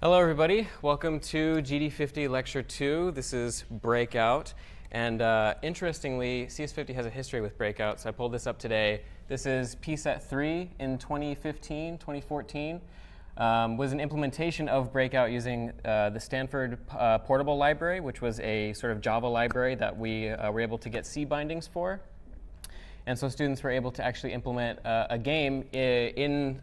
Hello everybody, welcome to GD50 Lecture 2. This is Breakout, and interestingly, CS50 has a history with Breakout, so I pulled this up today. This is PSET 3 in 2015, 2014. Was an implementation of Breakout using the Stanford Portable Library, which was a sort of Java library that we were able to get C bindings for. And so students were able to actually implement a game in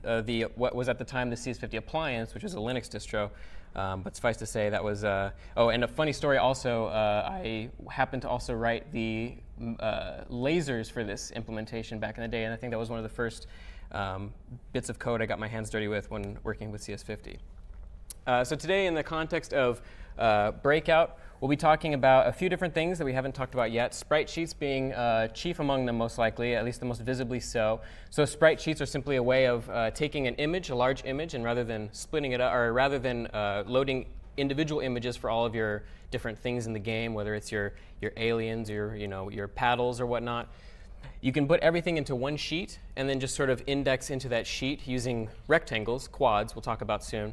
what was at the time the CS50 appliance, which is a Linux distro. But suffice to say, that was oh, and a funny story also. I happened to also write the lasers for this implementation back in the day, and I think that was one of the first bits of code I got my hands dirty with when working with CS50. So today, in the context of Breakout, we'll be talking about a few different things that we haven't talked about yet. Sprite sheets being chief among them, most likely, at least the most visibly so. So sprite sheets are simply a way of taking an image, a large image, and rather than splitting it up, or rather than loading individual images for all of your different things in the game, whether it's your aliens, your paddles or whatnot, you can put everything into one sheet and then just sort of index into that sheet using rectangles, quads, we'll talk about soon,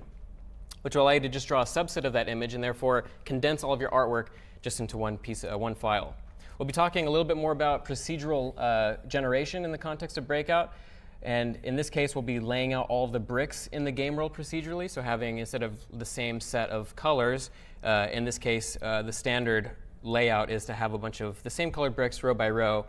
which will allow you to just draw a subset of that image and therefore condense all of your artwork just into one piece, one file. We'll be talking a little bit more about procedural generation in the context of Breakout. And in this case, we'll be laying out all of the bricks in the game world procedurally. So having, instead of the same set of colors, in this case, the standard layout is to have a bunch of the same colored bricks row by row.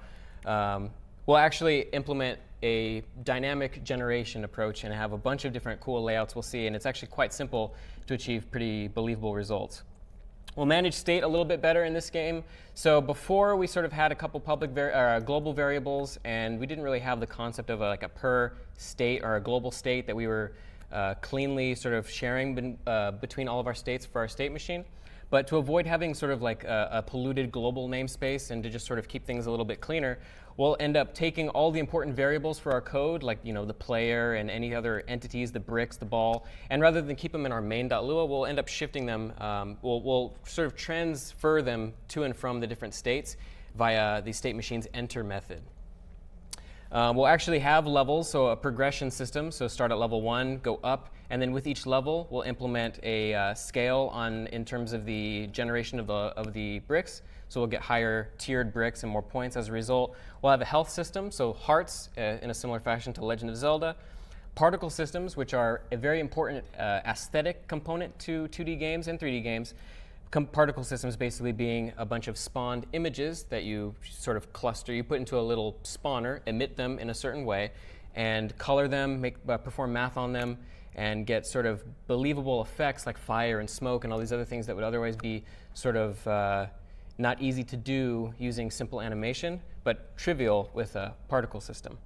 We'll actually implement a dynamic generation approach and have a bunch of different cool layouts we'll see, and it's actually quite simple to achieve pretty believable results. We'll manage state a little bit better in this game. So before, we sort of had a couple public global variables, and we didn't really have the concept of like a per state or a global state that we were cleanly sort of sharing between all of our states for our state machine. But to avoid having sort of like a polluted global namespace and to just sort of keep things a little bit cleaner, we'll end up taking all the important variables for our code, like the player and any other entities, the bricks, the ball, and rather than keep them in our main.lua, we'll end up shifting them. We'll sort of transfer them to and from the different states via the state machine's enter method. We'll actually have levels, so a progression system. So start at level 1, go up, and then with each level, we'll implement a scale in terms of the generation of the bricks. So we'll get higher tiered bricks and more points as a result. We'll have a health system, so hearts in a similar fashion to Legend of Zelda. Particle systems, which are a very important aesthetic component to 2D games and 3D games. Particle systems basically being a bunch of spawned images that you sort of cluster. You put into a little spawner, emit them in a certain way, and color them, perform math on them, and get sort of believable effects like fire and smoke and all these other things that would otherwise be sort of not easy to do using simple animation, but trivial with a particle system.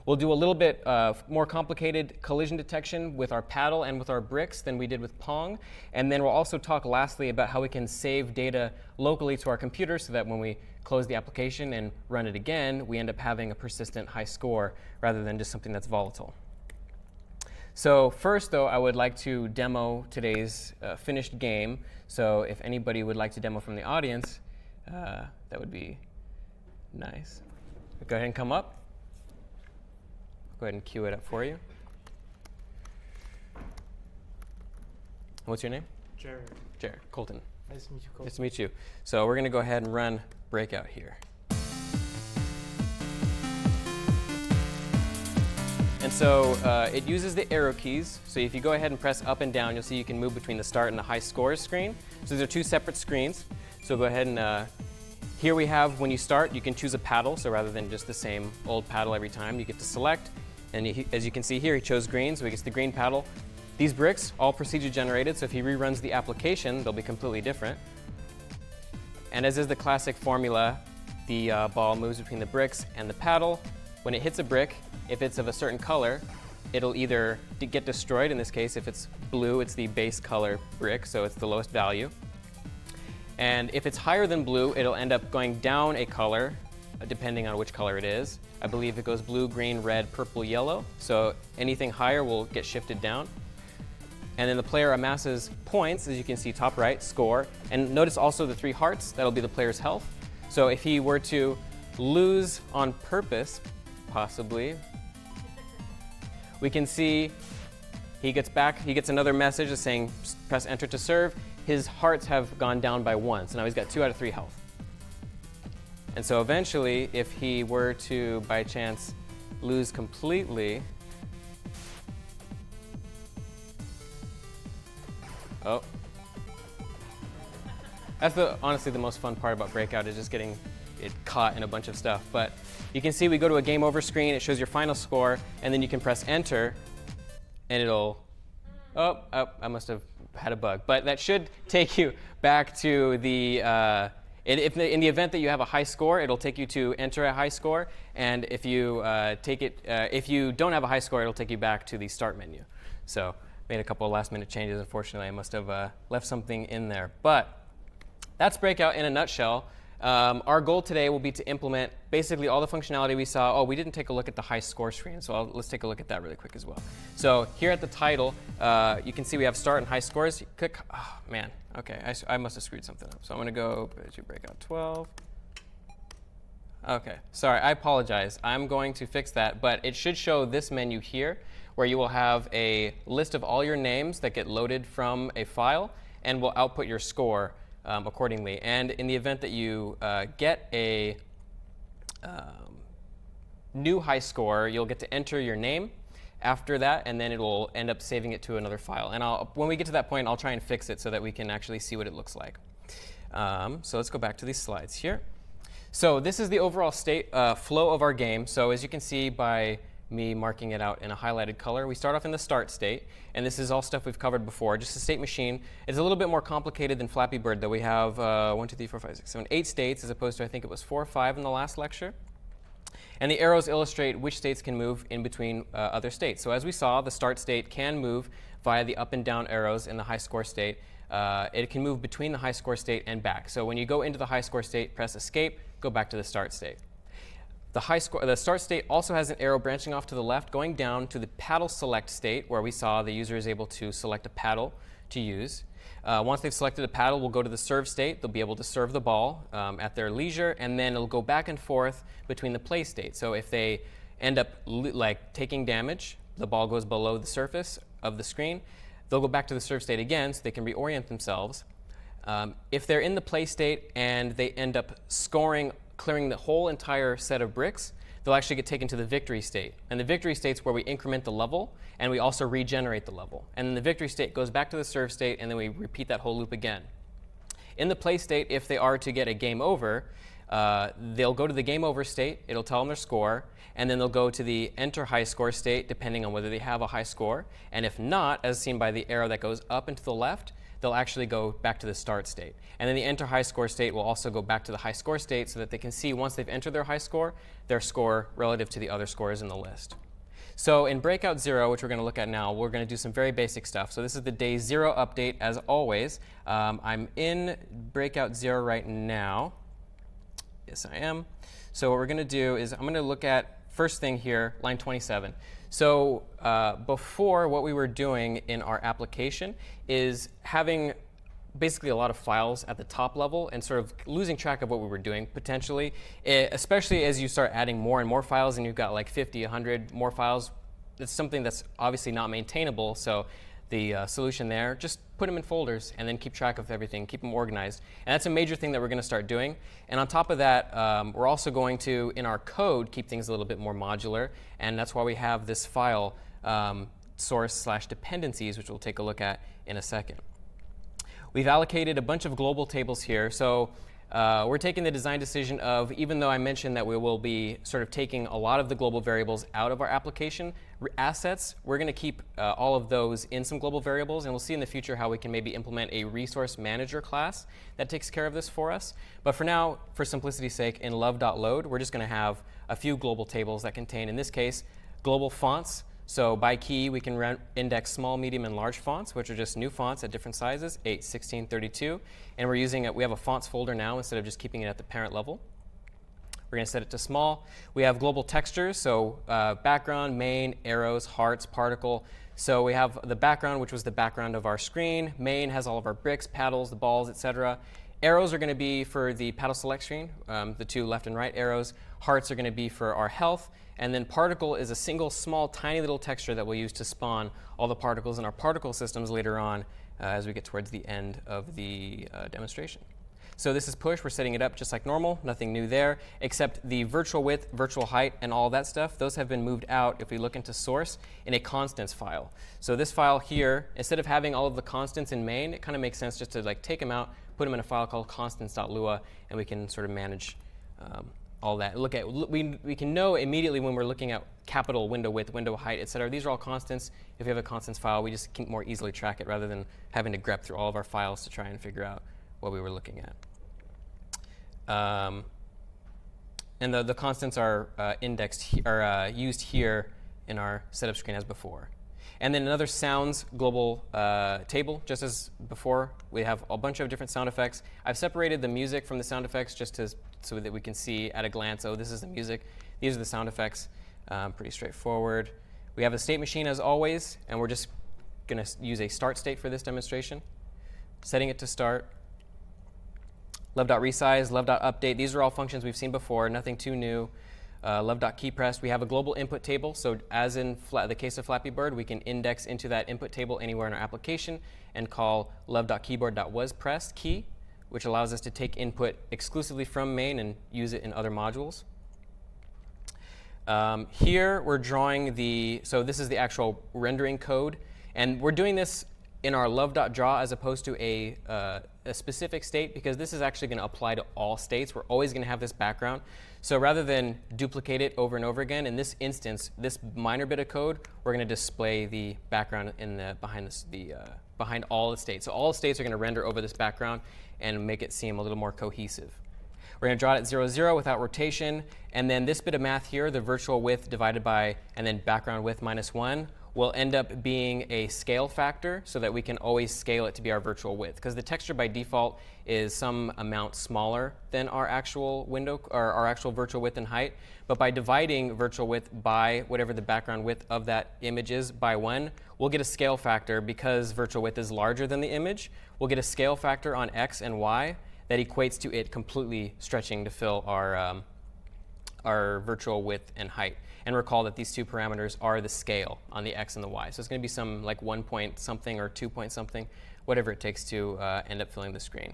We'll do a little bit more complicated collision detection with our paddle and with our bricks than we did with Pong. And then we'll also talk lastly about how we can save data locally to our computer so that when we close the application and run it again, we end up having a persistent high score rather than just something that's volatile. So first, though, I would like to demo today's finished game. So if anybody would like to demo from the audience, that would be nice. Go ahead and come up. Go ahead and queue it up for you. What's your name? Jared. Jared. Colton. Nice to meet you, Colton. Nice to meet you. So we're going to go ahead and run Breakout here. And so it uses the arrow keys. So if you go ahead and press up and down, you'll see you can move between the start and the high scores screen. So these are two separate screens. So go ahead and here we have, when you start, you can choose a paddle. So rather than just the same old paddle every time, you get to select. And as you can see here, he chose green, so he gets the green paddle. These bricks, all procedure generated, so if he reruns the application, they'll be completely different. And as is the classic formula, the ball moves between the bricks and the paddle. When it hits a brick, if it's of a certain color, it'll either get destroyed. In this case, if it's blue, it's the base color brick, so it's the lowest value. And if it's higher than blue, it'll end up going down a color, depending on which color it is. I believe it goes blue, green, red, purple, yellow. So anything higher will get shifted down. And then the player amasses points, as you can see top right, score. And notice also the 3 hearts, that'll be the player's health. So if he were to lose on purpose, possibly, we can see he gets another message that's saying press enter to serve. His hearts have gone down by 1, so now he's got 2 out of 3 health. And so eventually, if he were to, by chance, lose completely... Oh. That's honestly the most fun part about Breakout, is just getting it caught in a bunch of stuff. But you can see we go to a game over screen, it shows your final score, and then you can press enter, and it'll... Oh, I must have had a bug. But that should take you back to the... in the event that you have a high score, it'll take you to enter a high score, and if you if you don't have a high score, it'll take you back to the start menu. So made a couple of last-minute changes. Unfortunately, I must have left something in there. But that's Breakout in a nutshell. Our goal today will be to implement basically all the functionality we saw. Oh, we didn't take a look at the high score screen, so let's take a look at that really quick as well. So here at the title, you can see we have start and high scores. You click, oh man, okay, I must have screwed something up. So I'm going to go to Breakout 12. Okay, sorry, I apologize. I'm going to fix that, but it should show this menu here, where you will have a list of all your names that get loaded from a file and will output your score accordingly. And in the event that you get a new high score, you'll get to enter your name after that, and then it will end up saving it to another file. And when we get to that point, I'll try and fix it so that we can actually see what it looks like. So let's go back to these slides here. So this is the overall state flow of our game. So as you can see by me marking it out in a highlighted color, we start off in the start state, and this is all stuff we've covered before, just a state machine. It's a little bit more complicated than Flappy Bird, though. We have 1, 2, 3, 4, 5, 6, 7, 8 states, as opposed to, I think it was 4 or 5 in the last lecture. And the arrows illustrate which states can move in between other states. So as we saw, the start state can move via the up and down arrows in the high score state. It can move between the high score state and back. So when you go into the high score state, press escape, go back to the start state. The start state also has an arrow branching off to the left, going down to the paddle select state, where we saw the user is able to select a paddle to use. Once they've selected a paddle, we'll go to the serve state. They'll be able to serve the ball at their leisure, and then it'll go back and forth between the play state. So if they end up taking damage, the ball goes below the surface of the screen, they'll go back to the serve state again so they can reorient themselves. If they're in the play state and they end up clearing the whole entire set of bricks, they'll actually get taken to the victory state. And the victory state's where we increment the level, and we also regenerate the level. And then the victory state goes back to the serve state, and then we repeat that whole loop again. In the play state, if they are to get a game over, they'll go to the game over state, it'll tell them their score, and then they'll go to the enter high score state, depending on whether they have a high score. And if not, as seen by the arrow that goes up and to the left, they'll actually go back to the start state. And then the enter high score state will also go back to the high score state so that they can see, once they've entered their high score, their score relative to the other scores in the list. So in Breakout 0, which we're going to look at now, we're going to do some very basic stuff. So this is the day 0 update, as always. I'm in Breakout 0 right now. Yes, I am. So what we're going to do is I'm going to look at, first thing here, line 27. So before, what we were doing in our application is having basically a lot of files at the top level and sort of losing track of what we were doing potentially, especially as you start adding more and more files and you've got like 50, 100 more files. It's something that's obviously not maintainable. So the solution there, just put them in folders and then keep track of everything, keep them organized. And that's a major thing that we're going to start doing. And on top of that, we're also going to, in our code, keep things a little bit more modular. And that's why we have this file source/dependencies, which we'll take a look at in a second. We've allocated a bunch of global tables here. So we're taking the design decision of, even though I mentioned that we will be sort of taking a lot of the global variables out of our application assets, we're going to keep all of those in some global variables, and we'll see in the future how we can maybe implement a resource manager class that takes care of this for us. But for now, for simplicity's sake, in love.load, we're just going to have a few global tables that contain, in this case, global fonts. So by key, we can index small, medium, and large fonts, which are just new fonts at different sizes, 8, 16, 32. And we're using it, we have a fonts folder now instead of just keeping it at the parent level. We're going to set it to small. We have global textures, so background, main, arrows, hearts, particle. So we have the background, which was the background of our screen. Main has all of our bricks, paddles, the balls, etc. Arrows are going to be for the paddle select screen, the two left and right arrows. Hearts are going to be for our health. And then particle is a single small tiny little texture that we'll use to spawn all the particles in our particle systems later on as we get towards the end of the demonstration. So this is push. We're setting it up just like normal. Nothing new there, except the virtual width, virtual height, and all that stuff. Those have been moved out if we look into source in a constants file. So this file here, instead of having all of the constants in main, it kind of makes sense just to like take them out, put them in a file called constants.lua, and we can sort of manage all that. We can know immediately when we're looking at capital window width, window height, et cetera. These are all constants. If we have a constants file, we just can more easily track it rather than having to grep through all of our files to try and figure out what we were looking at. And the constants are indexed or used here in our setup screen as before. And then another sounds global table, just as before. We have a bunch of different sound effects. I've separated the music from the sound effects just so that we can see at a glance, oh, this is the music. These are the sound effects. Pretty straightforward. We have a state machine as always, and we're just going to use a start state for this demonstration. Setting it to start. Love.resize, love.update. These are all functions we've seen before, nothing too new. Love.keypressed. We have a global input table. So as in the case of Flappy Bird, we can index into that input table anywhere in our application and call love.keyboard.wasPressed key, which allows us to take input exclusively from main and use it in other modules. Here we're drawing so this is the actual rendering code. And we're doing this in our love.draw as opposed to a specific state, because this is actually going to apply to all states. We're always going to have this background. So rather than duplicate it over and over again, in this instance, this minor bit of code, we're going to display the background behind all the states. So all the states are going to render over this background and make it seem a little more cohesive. We're going to draw it at 0, 0 without rotation. And then this bit of math here, the virtual width divided by, and then background width minus 1, will end up being a scale factor so that we can always scale it to be our virtual width. Because the texture by default is some amount smaller than our actual window or our actual virtual width and height. But by dividing virtual width by whatever the background width of that image is by 1, we'll get a scale factor. Because virtual width is larger than the image, we'll get a scale factor on x and y that equates to it completely stretching to fill our virtual width and height. And recall that these two parameters are the scale on the x and the y. So it's going to be some like 1 point something or 2 point something, whatever it takes to end up filling the screen.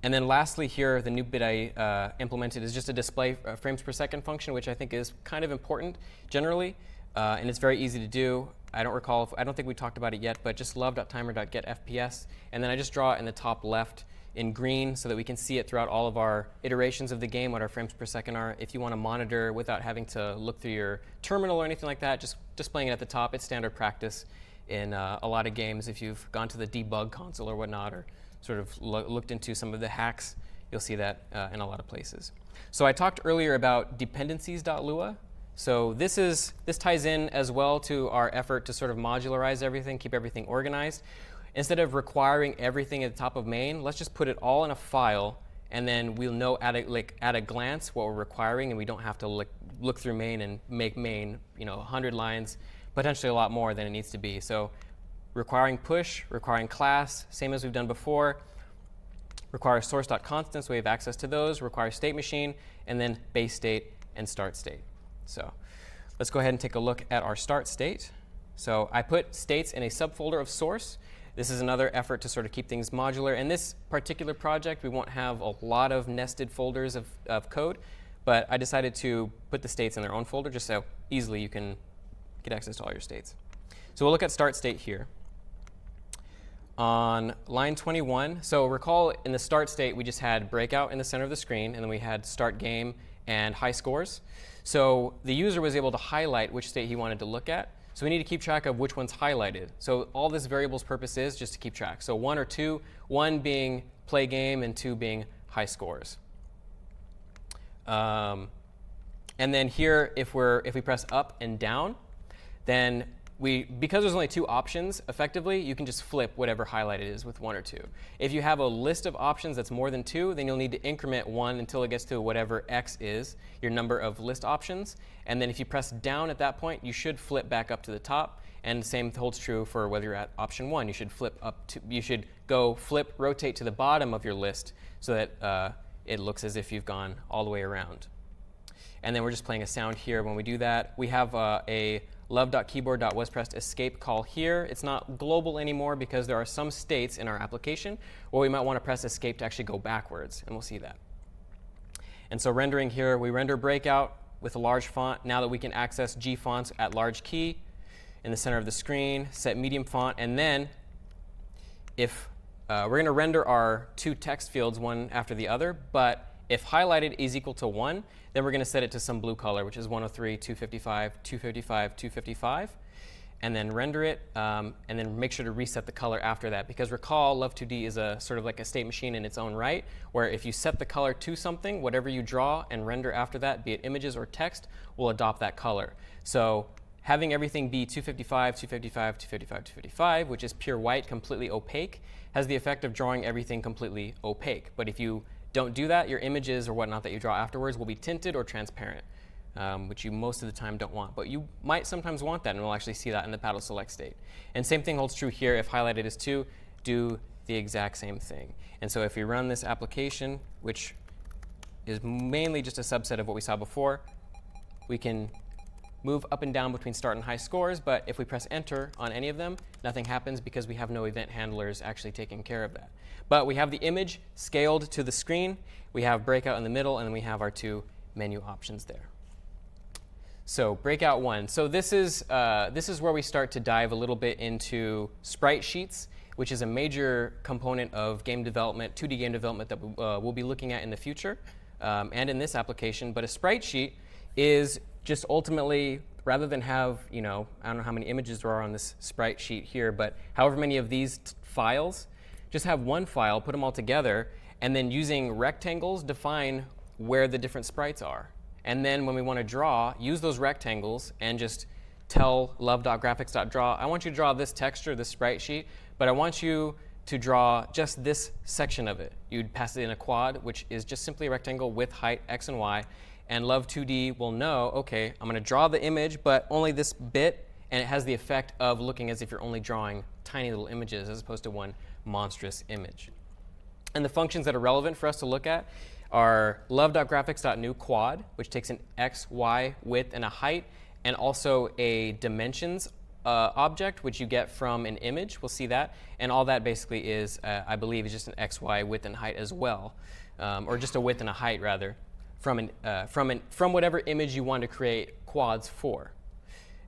And then lastly here, the new bit I implemented is just a display frames per second function, which I think is kind of important generally. And it's very easy to do. I don't think we talked about it yet, but just love.timer.getFPS. And then I just draw it in the top left in green so that we can see it throughout all of our iterations of the game, what our frames per second are. If you want to monitor without having to look through your terminal or anything like that, just displaying it at the top. It's standard practice in a lot of games. If you've gone to the debug console or whatnot, or sort of looked into some of the hacks, you'll see that in a lot of places. So I talked earlier about dependencies.lua. So this ties in as well to our effort to sort of modularize everything, keep everything organized. Instead of requiring everything at the top of main, let's just put it all in a file, and then we'll know at a glance what we're requiring, and we don't have to look through main and make main 100 lines, potentially a lot more than it needs to be. So requiring push, requiring class, same as we've done before. Require source.constants, so we have access to those. Require state machine, and then base state and start state. So let's go ahead and take a look at our start state. So I put states in a subfolder of source. This is another effort to sort of keep things modular. In this particular project, we won't have a lot of nested folders of code, but I decided to put the states in their own folder just so easily you can get access to all your states. So we'll look at start state here. On line 21, so recall in the start state, we just had breakout in the center of the screen, and then we had start game and high scores. So the user was able to highlight which state he wanted to look at. So we need to keep track of which one's highlighted. So all this variable's purpose is just to keep track. So 1 or 2, 1 being play game and 2 being high scores. And then here, if we press up and down, then because there's only 2 options, effectively, you can just flip whatever highlighted is with 1 or 2. If you have a list of options that's more than 2, then you'll need to increment 1 until it gets to whatever x is, your number of list options. And then if you press down at that point, you should flip back up to the top. And the same holds true for whether you're at option 1. You should go flip, rotate to the bottom of your list so that it looks as if you've gone all the way around. and then we're just playing a sound here when we do that. We have a love.keyboard.waspressed escape call here. It's not global anymore because there are some states in our application where we might want to press escape to actually go backwards, and we'll see that. And so rendering here, we render breakout with a large font. Now that we can access G fonts at large key in the center of the screen, set medium font, and then if we're going to render our two text fields one after the other, but if highlighted is equal to 1, then we're going to set it to some blue color, which is 103, 255, 255, 255, and then render it, and then make sure to reset the color after that. Because recall, Love2D is a sort of like a state machine in its own right, where if you set the color to something, whatever you draw and render after that, be it images or text, will adopt that color. So having everything be 255, 255, 255, 255, which is pure white, completely opaque, has the effect of drawing everything completely opaque. But if you don't do that, your images or whatnot that you draw afterwards will be tinted or transparent, which you most of the time don't want. But you might sometimes want that, and we'll actually see that in the paddle select state. And same thing holds true here. If highlighted is 2, do the exact same thing. And so if we run this application, which is mainly just a subset of what we saw before, we can move up and down between start and high scores, but if we press enter on any of them, nothing happens because we have no event handlers actually taking care of that. But we have the image scaled to the screen, we have breakout in the middle, and then we have our two menu options there. So breakout 1. So this is where we start to dive a little bit into sprite sheets, which is a major component of game development, 2D game development that we'll be looking at in the future and in this application. But a sprite sheet is just ultimately, rather than have, I don't know how many images there are on this sprite sheet here, but however many of these files, just have one file, put them all together, and then using rectangles define where the different sprites are. And then when we want to draw, use those rectangles and just tell love.graphics.draw, I want you to draw this texture, this sprite sheet, but I want you to draw just this section of it. You'd pass it in a quad, which is just simply a rectangle with height x and y. And Love2D will know, OK, I'm going to draw the image, but only this bit. And it has the effect of looking as if you're only drawing tiny little images as opposed to one monstrous image. And the functions that are relevant for us to look at are love.graphics.new quad, which takes an x, y, width, and a height, and also a dimensions object, which you get from an image. We'll see that. And all that basically is, I believe, is just an x, y, width, and height as well, or just a width and a height, rather, from whatever image you want to create quads for.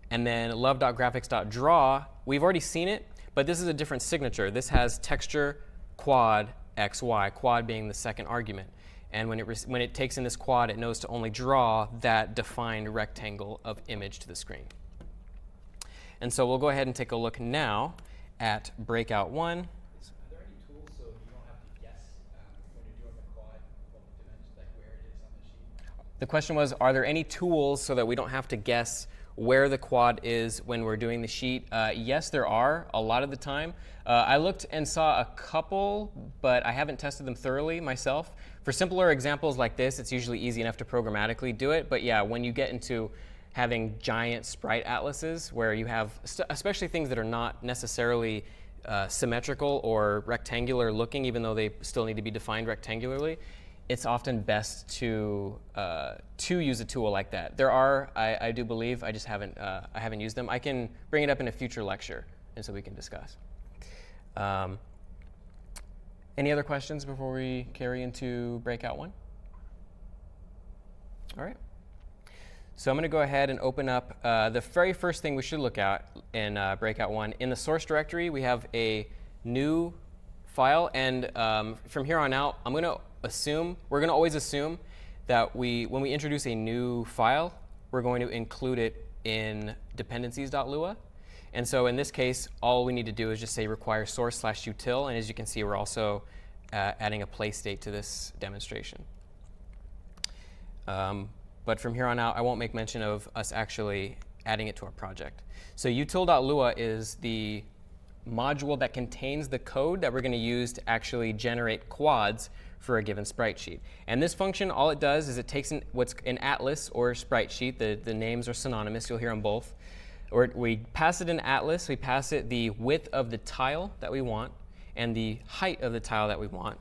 And then love.graphics.draw, we've already seen it, but this is a different signature. This has texture quad x, y, quad being the second argument. And when it takes in this quad, it knows to only draw that defined rectangle of image to the screen. And so we'll go ahead and take a look now at breakout 1. Are there any tools so you don't have to guess when you're doing the quad what dimensions, like where it is on the sheet? The question was, are there any tools so that we don't have to guess where the quad is when we're doing the sheet? Yes, there are, a lot of the time. I looked and saw a couple, but I haven't tested them thoroughly myself. For simpler examples like this, it's usually easy enough to programmatically do it. But yeah, when you get into having giant sprite atlases where you have, especially things that are not necessarily symmetrical or rectangular looking, even though they still need to be defined rectangularly, it's often best to use a tool like that. There are, I do believe, I just haven't used them. I can bring it up in a future lecture, and so we can discuss. Any other questions before we carry into breakout 1? All right. So I'm going to go ahead and open up the very first thing we should look at in breakout 1. In the source directory, we have a new file, and from here on out, we're going to always assume that when we introduce a new file, we're going to include it in dependencies.lua. And so in this case, all we need to do is just say require source/util, and as you can see, we're also adding a play state to this demonstration. But from here on out, I won't make mention of us actually adding it to our project. So util.lua is the module that contains the code that we're going to use to actually generate quads for a given sprite sheet. And this function, all it does is it takes what's an atlas or sprite sheet. The names are synonymous. You'll hear them both. Or we pass it an atlas. We pass it the width of the tile that we want and the height of the tile that we want.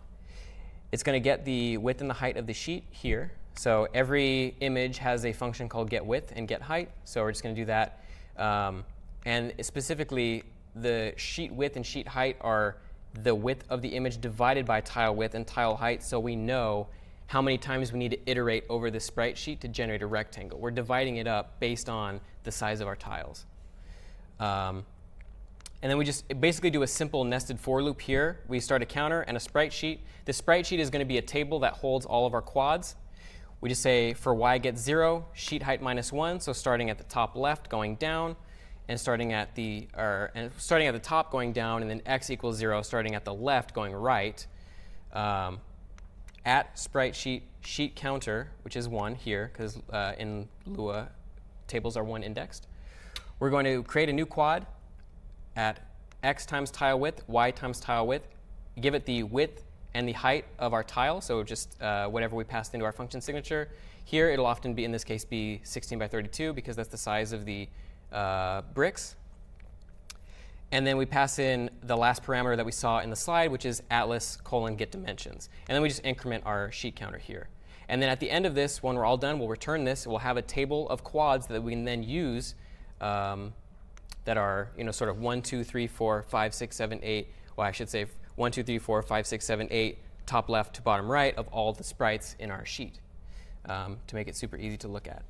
It's going to get the width and the height of the sheet here. So every image has a function called getWidth and getHeight. So we're just going to do that. And specifically, the sheet width and sheet height are the width of the image divided by tile width and tile height, so we know how many times we need to iterate over the sprite sheet to generate a rectangle. We're dividing it up based on the size of our tiles. And then we just basically do a simple nested for loop here. We start a counter and a sprite sheet. The sprite sheet is going to be a table that holds all of our quads. We just say for y get 0, sheet height -1, so starting at the top left going down, and starting at the top going down, and then x equals 0 starting at the left going right. At sprite sheet counter, which is 1 here, because in Lua tables are 1 indexed. We're going to create a new quad at x times tile width, y times tile width, give it the width and the height of our tile, so just whatever we passed into our function signature. Here it'll often be, in this case, be 16 by 32 because that's the size of the bricks. And then we pass in the last parameter that we saw in the slide, which is atlas : get dimensions. And then we just increment our sheet counter here. And then at the end of this, when we're all done, we'll return this. We'll have a table of quads that we can then use that are, sort of 1, 2, 3, 4, 5, 6, 7, 8. Well, I should say 1, 2, 3, 4, 5, 6, 7, 8, top left to bottom right of all the sprites in our sheet to make it super easy to look at.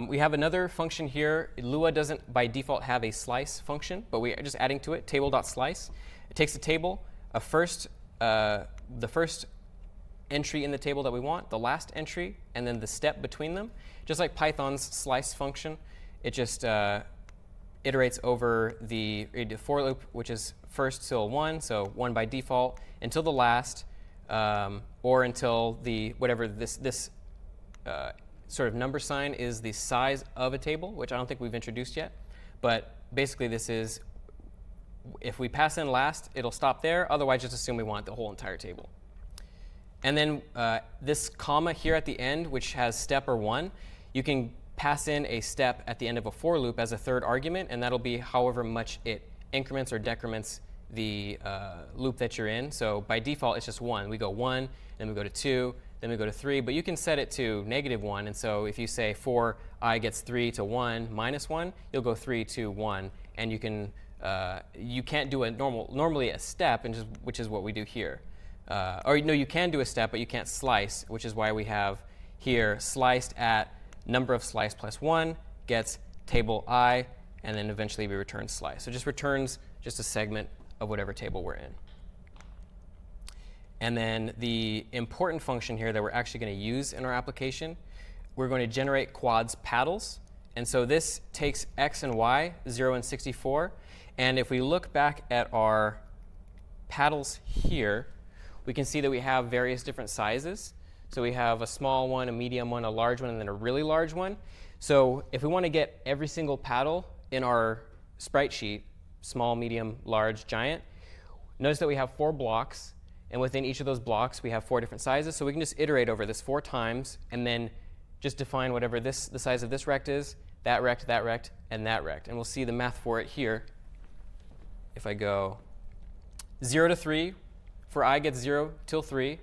We have another function here. Lua doesn't by default have a slice function, but we are just adding to it, table.slice. It takes a table, the first entry in the table that we want, the last entry, and then the step between them. Just like Python's slice function, it just iterates over the for loop, which is first till 1, so 1 by default, until the last, or until the whatever this sort of number sign is the size of a table, which I don't think we've introduced yet. But basically this is, if we pass in last, it'll stop there. Otherwise, just assume we want the whole entire table. And then this comma here at the end, which has step or 1, you can pass in a step at the end of a for loop as a third argument, and that'll be however much it increments or decrements the loop that you're in. So by default, it's just 1. We go 1, then we go to 2, then we go to 3, but you can set it to -1. And so if you say for I gets 3 to 1 minus 1, you'll go 3 to 1, and you can't do a normally a step, which is what we do here. Or no, you can do a step, but you can't slice, which is why we have here sliced at number of slice plus 1 gets table I, and then eventually we return slice. So it just returns just a segment of whatever table we're in. And then the important function here that we're actually going to use in our application, we're going to generate quads paddles. And so this takes x and y, 0 and 64. And if we look back at our paddles here, we can see that we have various different sizes. So we have a small one, a medium one, a large one, and then a really large one. So if we want to get every single paddle in our sprite sheet, small, medium, large, giant, notice that we have 4 blocks. And within each of those blocks, we have 4 different sizes. So we can just iterate over this 4 times and then just define whatever the size of this rect is, that rect, and that rect. And we'll see the math for it here. If I go 0 to 3, for I gets 0 till 3,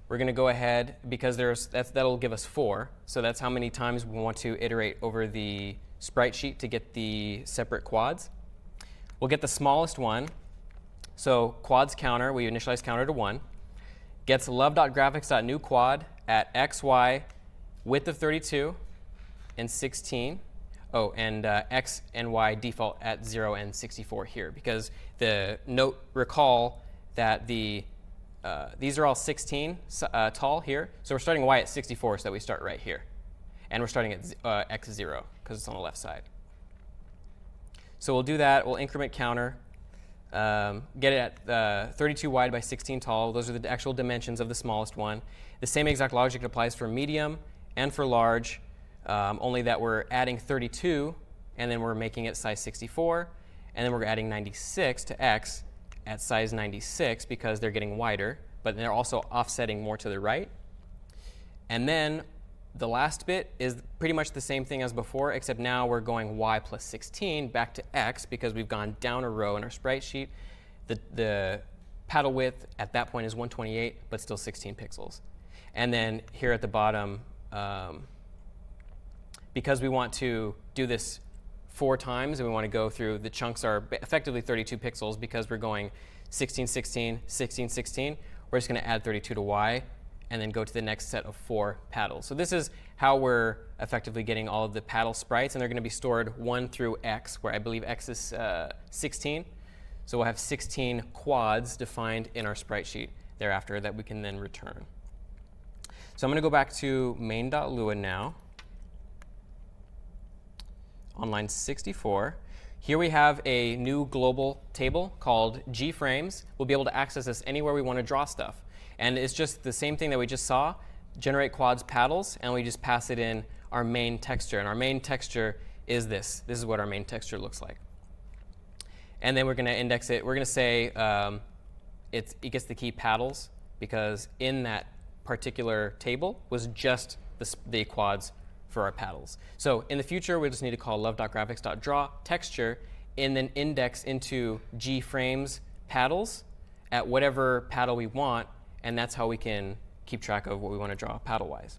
we're going to go ahead, because that'll give us 4. So that's how many times we want to iterate over the sprite sheet to get the separate quads. We'll get the smallest one. So quads counter, we initialize counter to 1, gets love.graphics.new quad at x, y, width of 32 and 16. Oh, and x and y default at 0 and 64 here, because recall that these are all 16 tall here. So we're starting y at 64, so that we start right here. And we're starting at x0, because it's on the left side. So we'll do that. We'll increment counter. Get it at 32 wide by 16 tall. Those are the actual dimensions of the smallest one. The same exact logic applies for medium and for large, only that we're adding 32, and then we're making it size 64. And then we're adding 96 to x at size 96 because they're getting wider, but they're also offsetting more to the right. And then the last bit is pretty much the same thing as before, except now we're going y plus 16 back to x because we've gone down a row in our sprite sheet. The paddle width at that point is 128, but still 16 pixels. And then here at the bottom, because we want to do this 4 times and we want to go through, the chunks are effectively 32 pixels because we're going 16, 16, 16, 16. We're just going to add 32 to Y and then go to the next set of 4 paddles. So this is how we're effectively getting all of the paddle sprites, and they're going to be stored 1 through X, where I believe X is 16. So we'll have 16 quads defined in our sprite sheet thereafter that we can then return. So I'm going to go back to main.lua now. On line 64, here we have a new global table called gframes. We'll be able to access this anywhere we want to draw stuff. And it's just the same thing that we just saw, generate quads paddles, and we just pass it in our main texture. And our main texture is this. This is what our main texture looks like. And then we're going to index it. We're going to say it gets the key paddles because in that particular table was just the quads for our paddles. So in the future, we just need to call love.graphics.draw texture and then index into gframes paddles at whatever paddle we want, and that's how we can keep track of what we want to draw paddle-wise.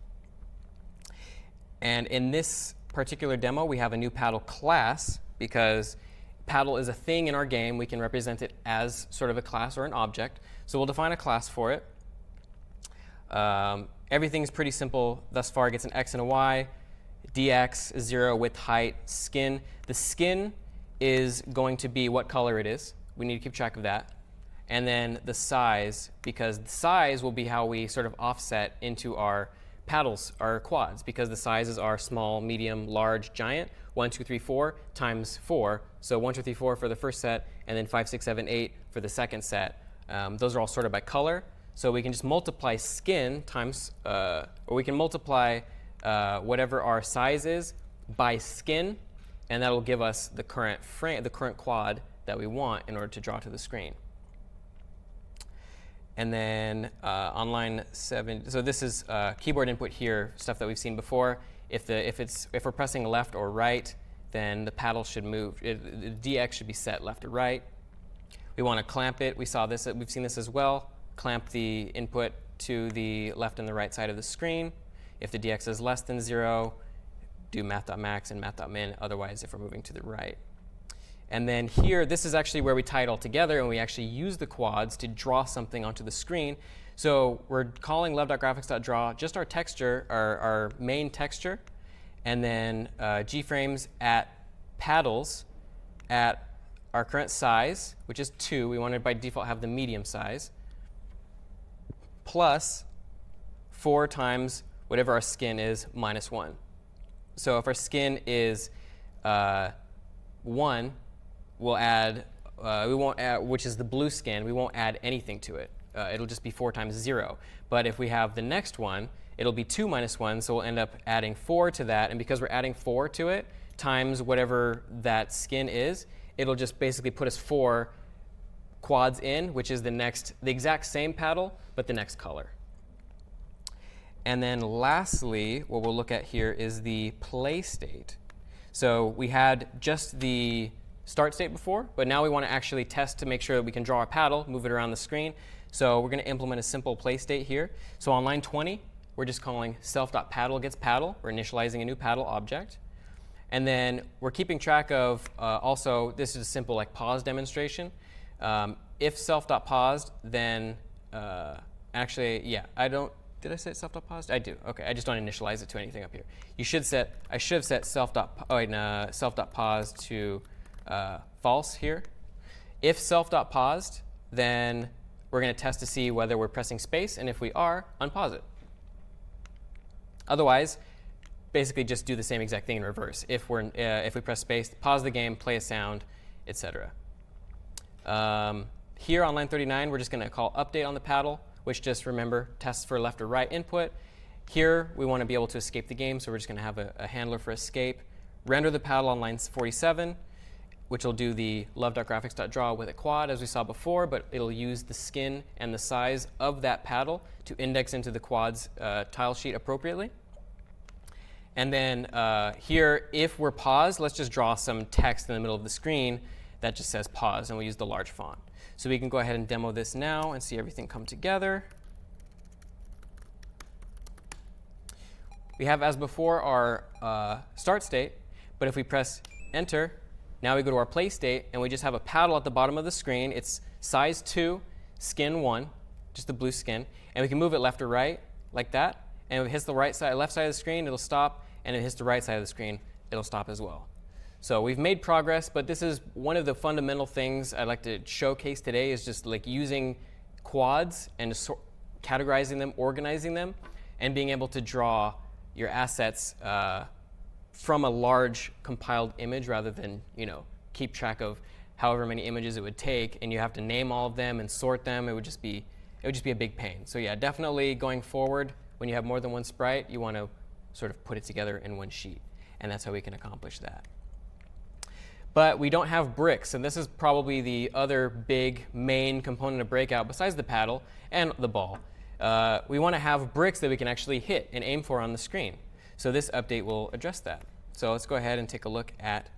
And in this particular demo, we have a new paddle class because paddle is a thing in our game. We can represent it as sort of a class or an object. So we'll define a class for it. Everything's pretty simple thus far. It gets an X and a Y. dx is 0, width, height, skin. The skin is going to be what color it is. We need to keep track of that. And then the size, because the size will be how we sort of offset into our paddles, our quads, because the sizes are small, medium, large, giant. 1, 2, 3, 4 times 4. So 1, 2, 3, 4 for the first set, and then 5, 6, 7, 8 for the second set. Those are all sorted by color. So we can just multiply skin times, or we can multiply whatever our size is by skin, and that'll give us the current frame, the current quad that we want in order to draw to the screen. And then on line 7, so this is keyboard input here, stuff that we've seen before. If we're pressing left or right, then the paddle should move. The DX should be set left or right. We want to clamp it. We've seen this as well. Clamp the input to the left and the right side of the screen. If the DX is less than 0, do math.max and math.min. Otherwise, if we're moving to the right. And then here, this is actually where we tie it all together, and we actually use the quads to draw something onto the screen. So we're calling love.graphics.draw just our texture, our main texture, and then gframes at paddles at our current size, which is 2. We want to by default have the medium size, plus 4 times whatever our skin is minus 1. So if our skin is 1, we'll add, we won't add, which is the blue skin, we won't add anything to it. It'll just be 4 times 0. But if we have the next one, it'll be 2 minus 1, so we'll end up adding 4 to that. And because we're adding 4 to it times whatever that skin is, it'll just basically put us 4 quads in, which is the exact same paddle, but the next color. And then lastly, what we'll look at here is the play state. So we had just the start state before, but now we want to actually test to make sure that we can draw our paddle, move it around the screen. So we're going to implement a simple play state here. So on line 20, we're just calling self.paddle gets paddle. We're initializing a new paddle object. And then we're keeping track of also, this is a simple like pause demonstration. If self.paused, then actually, yeah, did I set self.paused? I do. OK, I just don't initialize it to anything up here. I should have set self.paused to false here. If self.paused, then we're going to test to see whether we're pressing space, and if we are, unpause it. Otherwise, basically just do the same exact thing in reverse. If we press space, pause the game, play a sound, etc. Here on line 39, we're just going to call update on the paddle, which just, remember, tests for left or right input. Here, we want to be able to escape the game, so we're just going to have a handler for escape. Render the paddle on line 47, which will do the love.graphics.draw with a quad, as we saw before, but it'll use the skin and the size of that paddle to index into the quad's tile sheet appropriately. And then here, if we're paused, let's just draw some text in the middle of the screen that just says pause, and we'll use the large font. So we can go ahead and demo this now and see everything come together. we have as before our start state, but if we press enter, now we go to our play state, and we just have a paddle at the bottom of the screen. It's size 2, skin 1, just the blue skin, and we can move it left or right like that, and if it hits the left side of the screen, it'll stop, and if it hits the right side of the screen, it'll stop as well. So we've made progress, but this is one of the fundamental things I'd like to showcase today is just like using quads and categorizing them, organizing them, and being able to draw your assets from a large compiled image rather than, keep track of however many images it would take, and you have to name all of them and sort them. It would just be a big pain. So yeah, definitely going forward, when you have more than one sprite, you want to sort of put it together in one sheet, and that's how we can accomplish that. But we don't have bricks, and this is probably the other big main component of Breakout besides the paddle and the ball. We want to have bricks that we can actually hit and aim for on the screen. So this update will address that. So let's go ahead and take a look at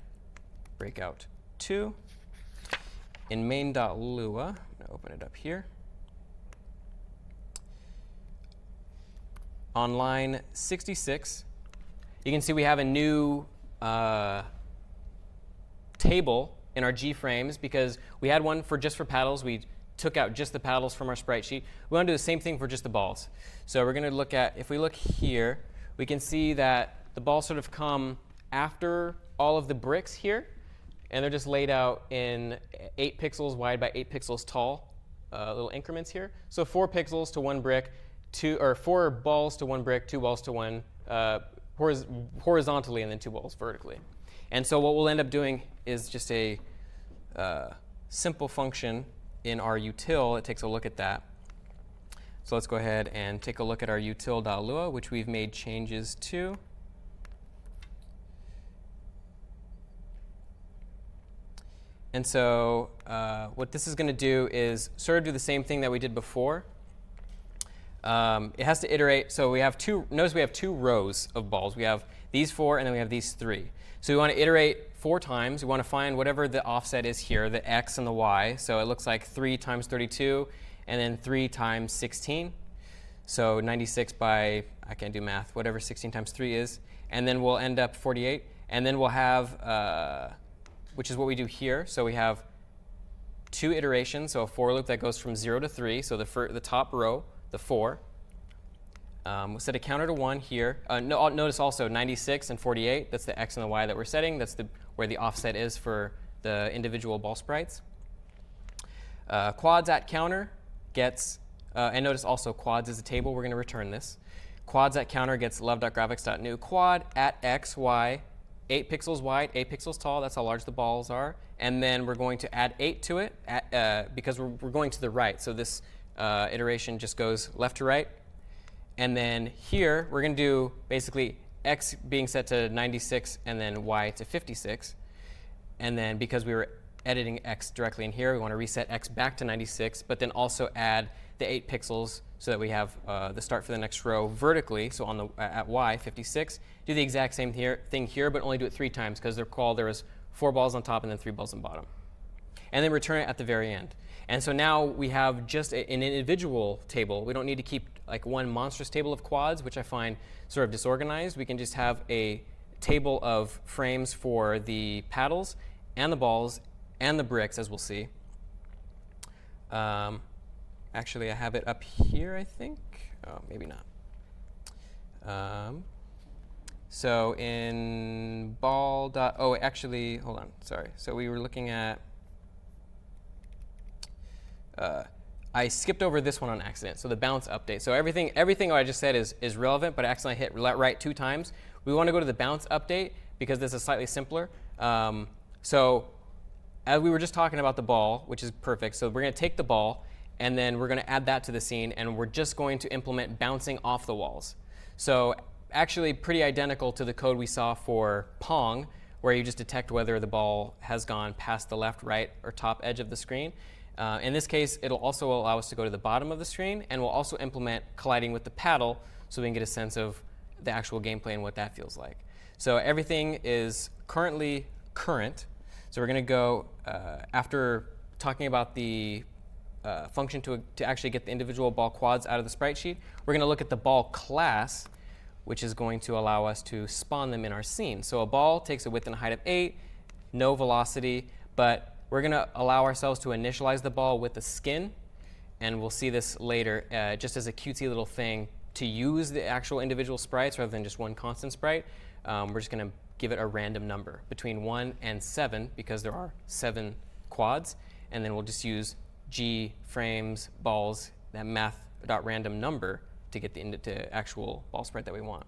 Breakout 2 in main.lua. I'm going to open it up here. On line 66, you can see we have a new table in our G-frames because we had one just for paddles. We took out just the paddles from our sprite sheet. We want to do the same thing for just the balls. So we're going to look at, if we look here, we can see that the balls sort of come after all of the bricks here, and they're just laid out in 8 pixels wide by 8 pixels tall little increments here. So 4 pixels to 1 brick, 4 balls to 1 brick, 2 balls to 1 horizontally, and then 2 balls vertically. And so what we'll end up doing is just a simple function in our util that takes a look at that. So let's go ahead and take a look at our util.lua, which we've made changes to. And so what this is going to do is sort of do the same thing that we did before. It has to iterate. So we have notice we have 2 rows of balls. We have these 4, and then we have these 3. So we want to iterate 4 times. We want to find whatever the offset is here, the x and the y. So it looks like 3 times 32, and then 3 times 16. So 96 by, I can't do math, whatever 16 times 3 is. And then we'll end up 48. And then we'll have, which is what we do here. So we have 2 iterations, so a for loop that goes from 0 to 3. So the top row, the 4. We'll set a counter to 1 here. Notice also 96 and 48, that's the x and the y that we're setting. That's where the offset is for the individual ball sprites. Quads at counter gets, and notice also quads is a table. We're going to return this. Quads at counter gets love.graphics.new quad at x, y, 8 pixels wide, 8 pixels tall. That's how large the balls are. And then we're going to add 8 to it because we're going to the right. So this iteration just goes left to right. And then here, we're going to do basically x being set to 96 and then y to 56. And then because we were editing x directly in here, we want to reset x back to 96, but then also add the 8 pixels so that we have the start for the next row vertically. So on at y, 56. Do the exact same thing here, but only do it 3 times because there was 4 balls on top and then 3 balls on bottom. And then return it at the very end. And so now we have just an individual table. We don't need to keep like one monstrous table of quads, which I find sort of disorganized. We can just have a table of frames for the paddles and the balls and the bricks, as we'll see. Actually, I have it up here, I think. Oh, maybe not. So in ball. Oh, actually, hold on. Sorry. So we were looking at. I skipped over this one on accident. So the bounce update. So everything I just said is relevant, but I accidentally hit right 2 times. We want to go to the bounce update because this is slightly simpler. So as we were just talking about the ball, which is perfect. So we're going to take the ball, and then we're going to add that to the scene, and we're just going to implement bouncing off the walls. So actually pretty identical to the code we saw for Pong, where you just detect whether the ball has gone past the left, right, or top edge of the screen. In this case, it'll also allow us to go to the bottom of the screen, and we'll also implement colliding with the paddle so we can get a sense of the actual gameplay and what that feels like. So everything is currently current. So we're going to go, after talking about the function to actually get the individual ball quads out of the sprite sheet, we're going to look at the ball class, which is going to allow us to spawn them in our scene. So a ball takes a width and a height of 8, no velocity, but we're going to allow ourselves to initialize the ball with the skin, and we'll see this later just as a cutesy little thing to use the actual individual sprites rather than just one constant sprite. We're just going to give it a random number between 1 and 7 because there are 7 quads, and then we'll just use G frames balls, that math.random number to get the actual ball sprite that we want.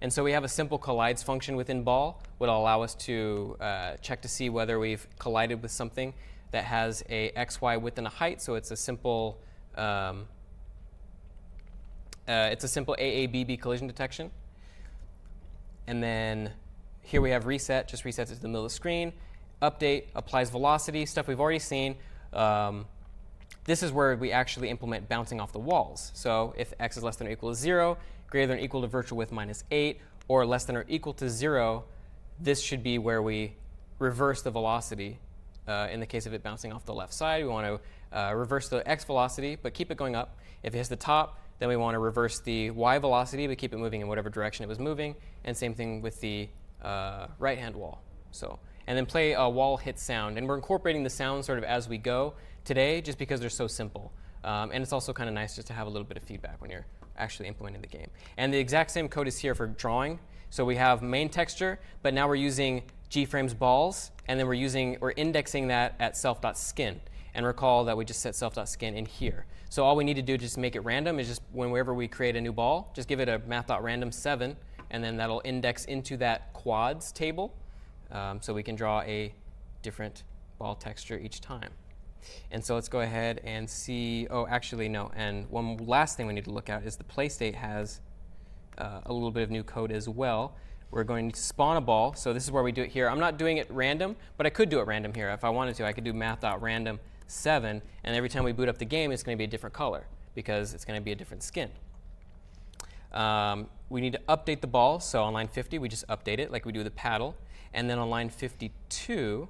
And so we have a simple collides function within ball, which will allow us to check to see whether we've collided with something that has a XY width and a height. So it's a simple AABB collision detection. And then here we have reset, just resets it to the middle of the screen. Update applies velocity, stuff we've already seen. This is where we actually implement bouncing off the walls. So if x is less than or equal to 0, greater than or equal to virtual width minus 8, or less than or equal to 0, this should be where we reverse the velocity. In the case of it bouncing off the left side, we want to reverse the x velocity, but keep it going up. If it hits the top, then we want to reverse the y velocity, but keep it moving in whatever direction it was moving. And same thing with the right-hand wall. And then play a wall hit sound. And we're incorporating the sound sort of as we go today just because they're so simple. And it's also kind of nice just to have a little bit of feedback when you're actually implementing the game. And the exact same code is here for drawing. So we have main texture, but now we're using gframes balls, and then we're indexing that at self.skin. And recall that we just set self.skin in here. So all we need to do to just make it random is just whenever we create a new ball, just give it a math.random 7, and then that'll index into that quads table. So we can draw a different ball texture each time. And so let's go ahead and see, and one last thing we need to look at is the playstate has a little bit of new code as well. We're going to spawn a ball, so this is where we do it here. I'm not doing it random, but I could do it random here. If I wanted to, I could do math.random 7, and every time we boot up the game, it's going to be a different color because it's going to be a different skin. We need to update the ball, so on line 50, we just update it like we do the paddle. And then on line 52,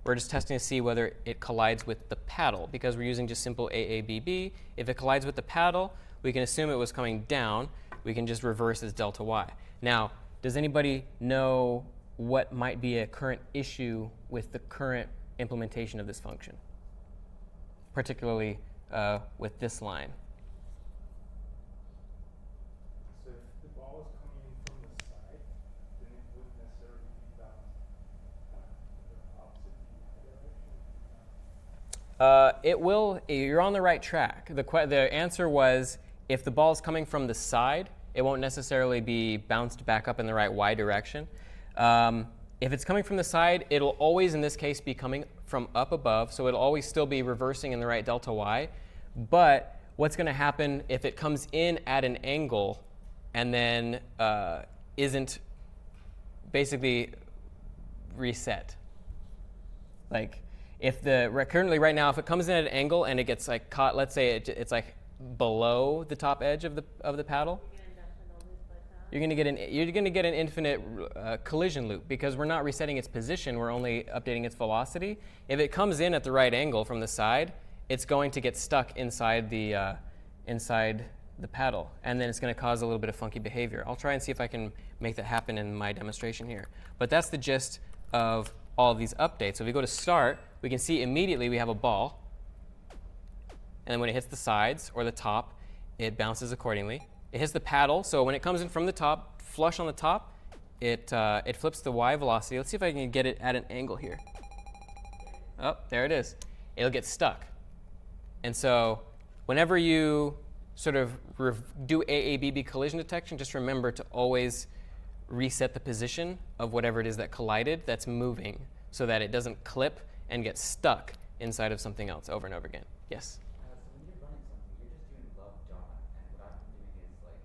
we're just testing to see whether it collides with the paddle because we're using just simple AABB. If it collides with the paddle, we can assume it was coming down. We can just reverse as delta y. Now, does anybody know what might be a current issue with the current implementation of this function, particularly with this line? So if the ball is coming in from the side, then it wouldn't necessarily be bounced the opposite direction. It will. You're on the right track. The answer was if the ball is coming from the side, it won't necessarily be bounced back up in the right y direction. If it's coming from the side, it'll always, in this case, be coming from up above, so it'll always still be reversing in the right delta y. But what's going to happen if it comes in at an angle and then isn't basically reset? Like, if currently right now, if it comes in at an angle and it gets like caught, let's say it's like below the top edge of the paddle, you're going to get an infinite collision loop because we're not resetting its position, we're only updating its velocity. If it comes in at the right angle from the side, it's going to get stuck inside the paddle, and then it's going to cause a little bit of funky behavior. I'll try and see if I can make that happen in my demonstration here. But that's the gist of all of these updates. So if we go to start, we can see immediately we have a ball, and then when it hits the sides or the top, it bounces accordingly. It hits the paddle, so when it comes in from the top, flush on the top, it flips the y velocity. Let's see if I can get it at an angle here. Oh, there it is. It'll get stuck. And so whenever you sort of do AABB collision detection, just remember to always reset the position of whatever it is that collided that's moving so that it doesn't clip and get stuck inside of something else over and over again. Yes? So when you're running something, you're just doing love dot, and what I've been doing is like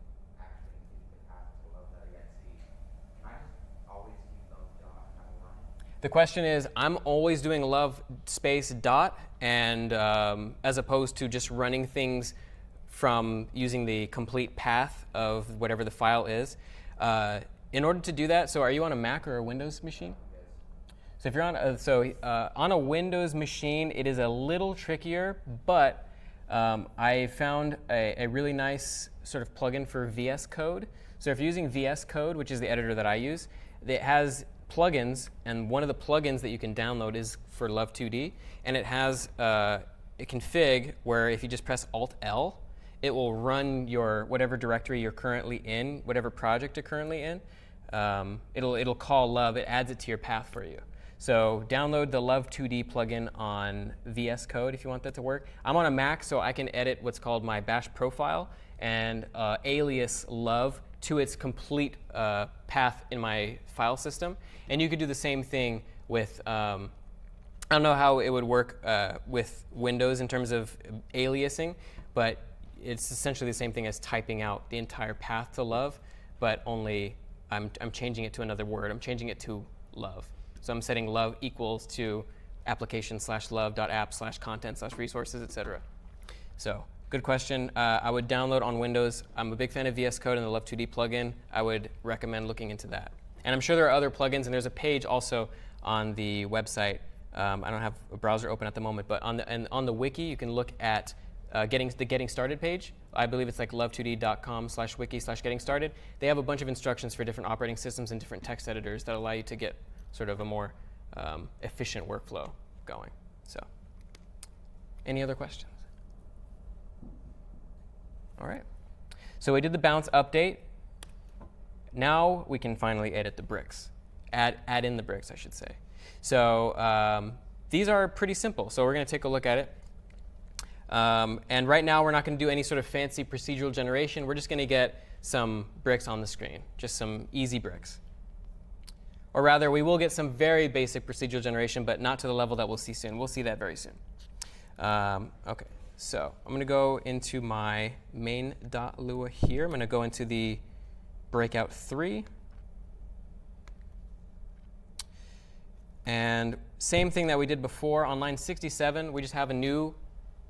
actually increasing the path to love that I get see. Can I just always keep love dot and have a line? The question is, I'm always doing love space dot, and as opposed to just running things from using the complete path of whatever the file is. In order to do that, so are you on a Mac or a Windows machine? So if you're on, on a Windows machine, it is a little trickier, but I found a really nice sort of plugin for VS Code. So if you're using VS Code, which is the editor that I use, it has plugins, and one of the plugins that you can download is for Love 2D, and it has a config where if you just press Alt-L, it will run your whatever directory you're currently in, whatever project you're currently in. It'll call Love. It adds it to your path for you. So download the Love 2D plugin on VS Code if you want that to work. I'm on a Mac, so I can edit what's called my bash profile and alias Love to its complete path in my file system. And you could do the same thing with, I don't know how it would work with Windows in terms of aliasing, but it's essentially the same thing as typing out the entire path to Love, but only I'm changing it to another word. I'm changing it to Love. So I'm setting Love equals to application/love.app/content/resources, etc. So good question. I would download on Windows. I'm a big fan of VS Code and the Love 2D plugin. I would recommend looking into that. And I'm sure there are other plugins, and there's a page also on the website. I don't have a browser open at the moment, but on the wiki, you can look at the Getting Started page. I believe it's like love2d.com/wiki/getting started. They have a bunch of instructions for different operating systems and different text editors that allow you to get sort of a more efficient workflow going. So, any other questions? All right. So we did the bounce update. Now we can finally edit the bricks. Add in the bricks, I should say. So these are pretty simple. So we're going to take a look at it. And right now we're not going to do any sort of fancy procedural generation. We're just going to get some bricks on the screen, just some easy bricks. Or rather, we will get some very basic procedural generation, but not to the level that we'll see soon. We'll see that very soon. OK, so I'm going to go into my main.lua here. I'm going to go into the breakout 3. And same thing that we did before. On line 67, we just have a new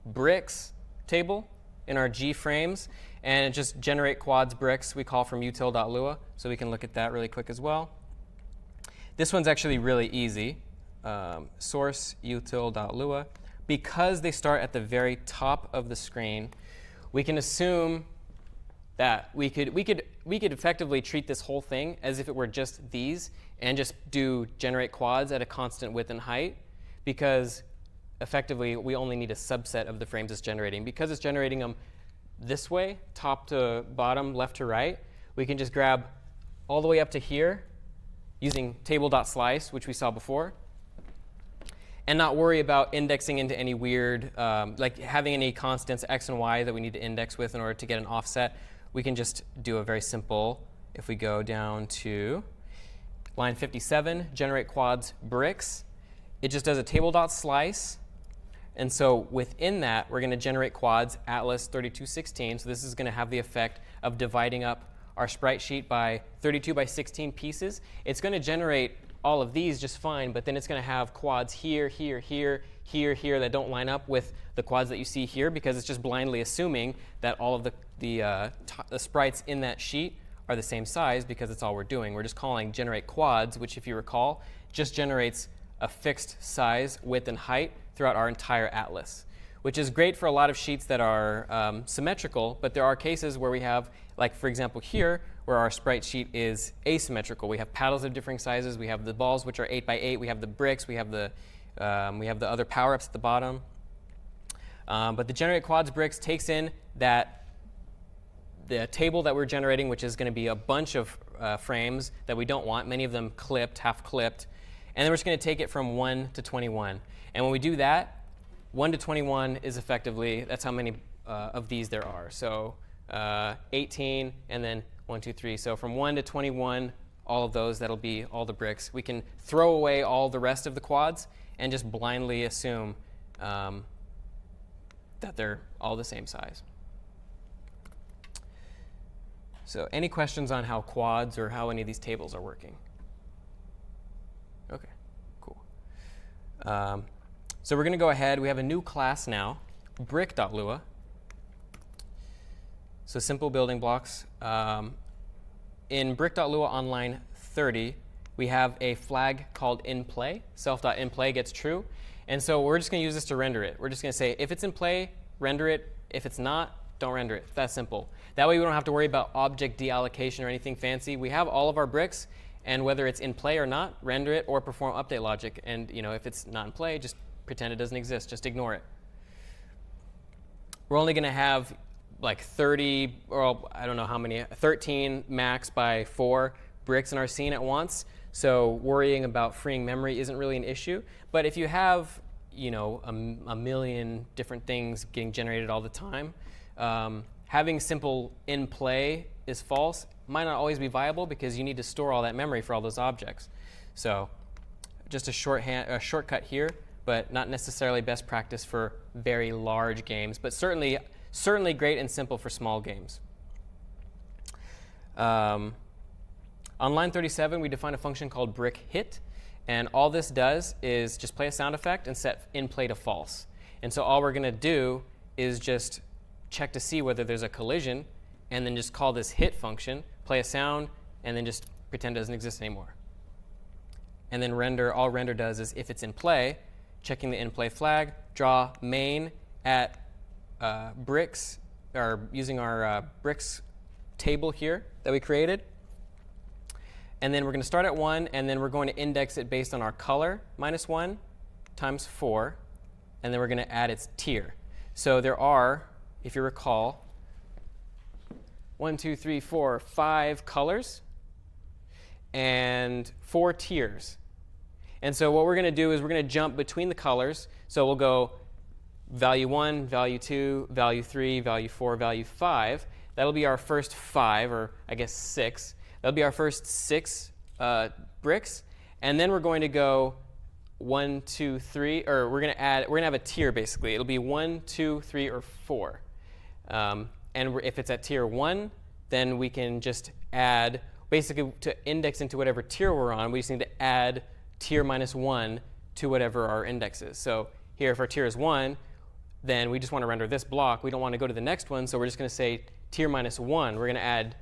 bricks table in our G frames. And it just generate quads bricks we call from util.lua. So we can look at that really quick as well. This one's actually really easy. Source util.lua. Because they start at the very top of the screen, we can assume that we could effectively treat this whole thing as if it were just these and just do generate quads at a constant width and height, because effectively we only need a subset of the frames it's generating. Because it's generating them this way, top to bottom, left to right, we can just grab all the way up to here using table.slice, which we saw before, and not worry about indexing into any weird, like having any constants x and y that we need to index with in order to get an offset. We can just do a very simple, if we go down to line 57, generate quads bricks. It just does a table.slice. And so within that, we're going to generate quads Atlas 3216. So this is going to have the effect of dividing up our sprite sheet by 32 by 16 pieces. It's going to generate all of these just fine, but then it's going to have quads here, here, here, here, here that don't line up with the quads that you see here, because it's just blindly assuming that all of the sprites in that sheet are the same size, because it's all we're doing. We're just calling generate quads, which, if you recall, just generates a fixed size, width, and height throughout our entire atlas, which is great for a lot of sheets that are symmetrical, but there are cases where we have, like for example here, where our sprite sheet is asymmetrical. We have paddles of differing sizes. We have the balls, which are 8 by 8. We have the bricks. We have the other power-ups at the bottom. But the generate quads bricks takes in the table that we're generating, which is going to be a bunch of frames that we don't want, many of them clipped, half clipped. And then we're just going to take it from 1 to 21. And when we do that, 1 to 21 is effectively, that's how many of these there are. So 18, and then 1, 2, 3. So from 1 to 21, all of those, that'll be all the bricks. We can throw away all the rest of the quads and just blindly assume that they're all the same size. So any questions on how quads or how any of these tables are working? OK, cool. So we're going to go ahead. We have a new class now, brick.lua. So simple building blocks. In brick.lua on line 30, we have a flag called inPlay. Self.inPlay gets true. And so we're just going to use this to render it. We're just going to say, if it's in play, render it. If it's not, don't render it. It's that simple. That way we don't have to worry about object deallocation or anything fancy. We have all of our bricks, and whether it's in play or not, render it or perform update logic. And if it's not in play, just pretend it doesn't exist. Just ignore it. We're only going to have like 30, or I don't know how many, 13 max by 4 bricks in our scene at once. So worrying about freeing memory isn't really an issue. But if you have, a million different things getting generated all the time, having simple in play is false might not always be viable because you need to store all that memory for all those objects. So just a shortcut here, but not necessarily best practice for very large games, but certainly great and simple for small games. On line 37, we define a function called brick hit, and all this does is just play a sound effect and set in play to false. And so all we're going to do is just check to see whether there's a collision, and then just call this hit function, play a sound, and then just pretend it doesn't exist anymore. And then all render does is if it's in play, checking the in play flag, draw main at bricks, or using our bricks table here that we created. And then we're going to start at 1, and then we're going to index it based on our color, -1 times 4, and then we're going to add its tier. So there are, if you recall, 1, 2, 3, 4, 5 colors and 4 tiers. And so what we're going to do is we're going to jump between the colors. So we'll go value 1, value 2, value 3, value 4, value 5. That'll be our first 5, or I guess 6. That'll be our first 6 bricks. And then we're going to go 1, 2, 3, or we're going to have a tier basically. It'll be 1, 2, 3, or 4. And if it's at tier 1, then we can just add, basically to index into whatever tier we're on, we just need to add tier -1 to whatever our index is. So here, if our tier is 1, then we just want to render this block. We don't want to go to the next one, so we're just going to say tier -1. We're going to add,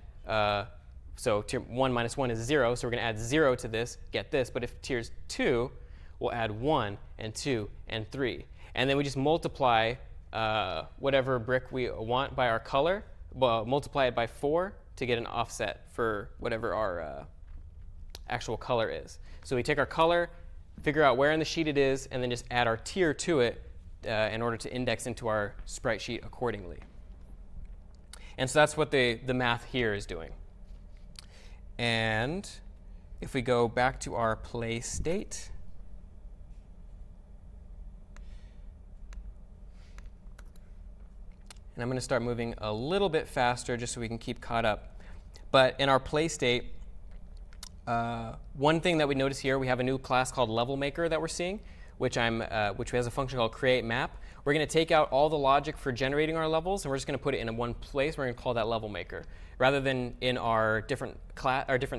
so tier 1 minus 1 is 0, so we're going to add 0 to this, get this. But if tier's 2, we'll add 1 and 2 and 3. And then we just multiply whatever brick we want by our color, multiply it by 4 to get an offset for whatever our actual color is. So we take our color, figure out where in the sheet it is, and then just add our tier to it in order to index into our sprite sheet accordingly. And so that's what the math here is doing. And if we go back to our play state, and I'm going to start moving a little bit faster just so we can keep caught up. But in our play state, one thing that we notice here, we have a new class called Level Maker that we're seeing, which has a function called create map. We're going to take out all the logic for generating our levels, and we're just going to put it in one place. We're going to call that Level Maker. Rather than in our different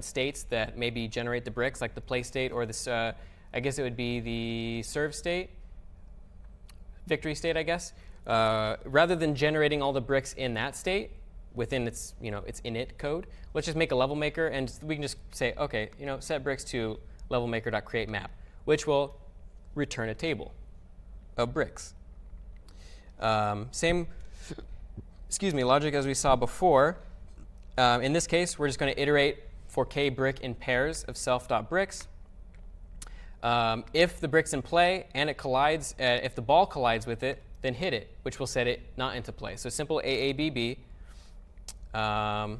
states that maybe generate the bricks, like the play state or this, I guess it would be the serve state, victory state, I guess. Rather than generating all the bricks in that state within its init code, let's just make a level maker, and we can just say, okay, set bricks to levelmaker.createMap, which will return a table of bricks. Same, logic as we saw before. In this case, we're just going to iterate for k brick in pairs of self.bricks. If the brick's in play and it collides, if the ball collides with it, then hit it, which will set it not into play. So simple AABB. And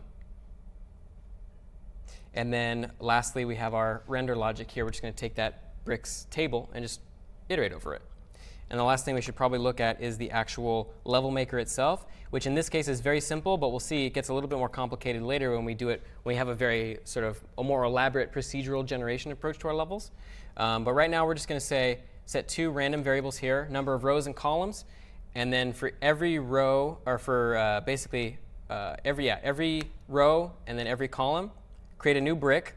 then lastly, we have our render logic here. We're just going to take that bricks table and just iterate over it. And the last thing we should probably look at is the actual level maker itself, which in this case is very simple, but we'll see it gets a little bit more complicated later when we do it, when we have a very a more elaborate procedural generation approach to our levels. But right now we're just going to say, set 2 random variables here, number of rows and columns, and then for every row, or for every row and then every column, create a new brick.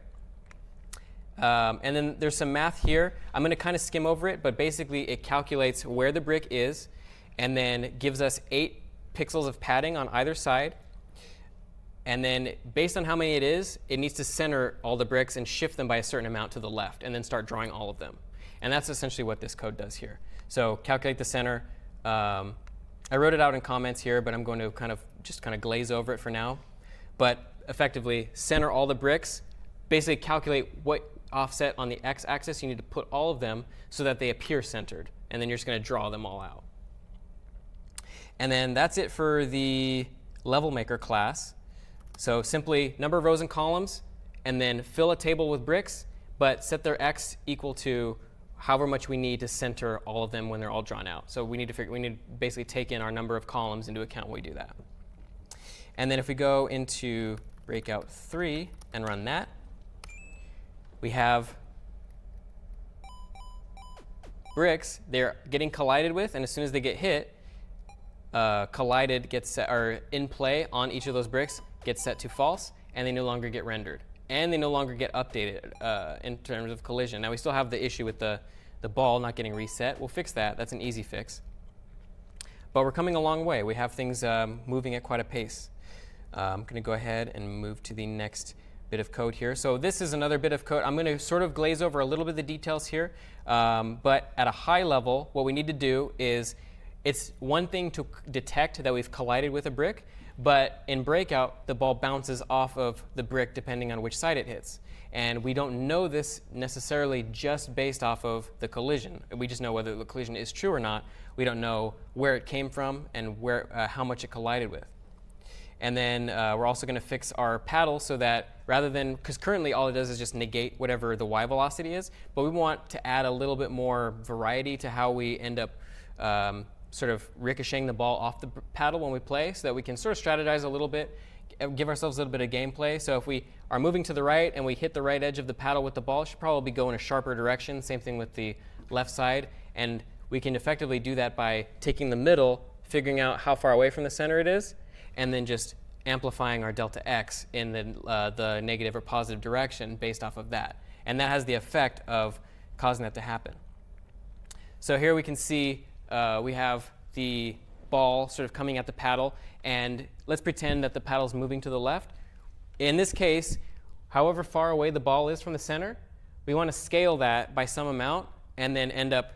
And then there's some math here. I'm going to kind of skim over it, but basically it calculates where the brick is and then gives us 8 pixels of padding on either side. And then based on how many it is, it needs to center all the bricks and shift them by a certain amount to the left and then start drawing all of them. And that's essentially what this code does here. So calculate the center, I wrote it out in comments here, but I'm going to kind of glaze over it for now. But effectively, center all the bricks, basically calculate what offset on the x-axis you need to put all of them so that they appear centered. And then you're just going to draw them all out. And then that's it for the Level Maker class. So simply number of rows and columns, and then fill a table with bricks, but set their x equal to however much we need to center all of them when they're all drawn out. So we need to basically take in our number of columns into account when we do that. And then if we go into Breakout 3 and run that, we have bricks they're getting collided with, and as soon as they get hit, collided gets set, or in play on each of those bricks gets set to false, and they no longer get rendered. And they no longer get updated in terms of collision. Now we still have the issue with the ball not getting reset. We'll fix that. That's an easy fix. But we're coming a long way. We have things moving at quite a pace. I'm going to go ahead and move to the next bit of code here. So this is another bit of code. I'm going to sort of glaze over a little bit of the details here. But at a high level, what we need to do is, it's one thing to detect that we've collided with a brick, but in Breakout, the ball bounces off of the brick depending on which side it hits. And we don't know this necessarily just based off of the collision. We just know whether the collision is true or not. We don't know where it came from and how much it collided with. And then we're also going to fix our paddle so that rather than, because currently all it does is just negate whatever the y velocity is, but we want to add a little bit more variety to how we end up sort of ricocheting the ball off the paddle when we play, so that we can sort of strategize a little bit, give ourselves a little bit of gameplay. So if we are moving to the right and we hit the right edge of the paddle with the ball, it should probably go in a sharper direction. Same thing with the left side. And we can effectively do that by taking the middle, figuring out how far away from the center it is, and then just amplifying our delta x in the negative or positive direction based off of that. And that has the effect of causing that to happen. So here we can see we have the ball sort of coming at the paddle, and let's pretend that the paddle is moving to the left. In this case, however far away the ball is from the center, we want to scale that by some amount and then end up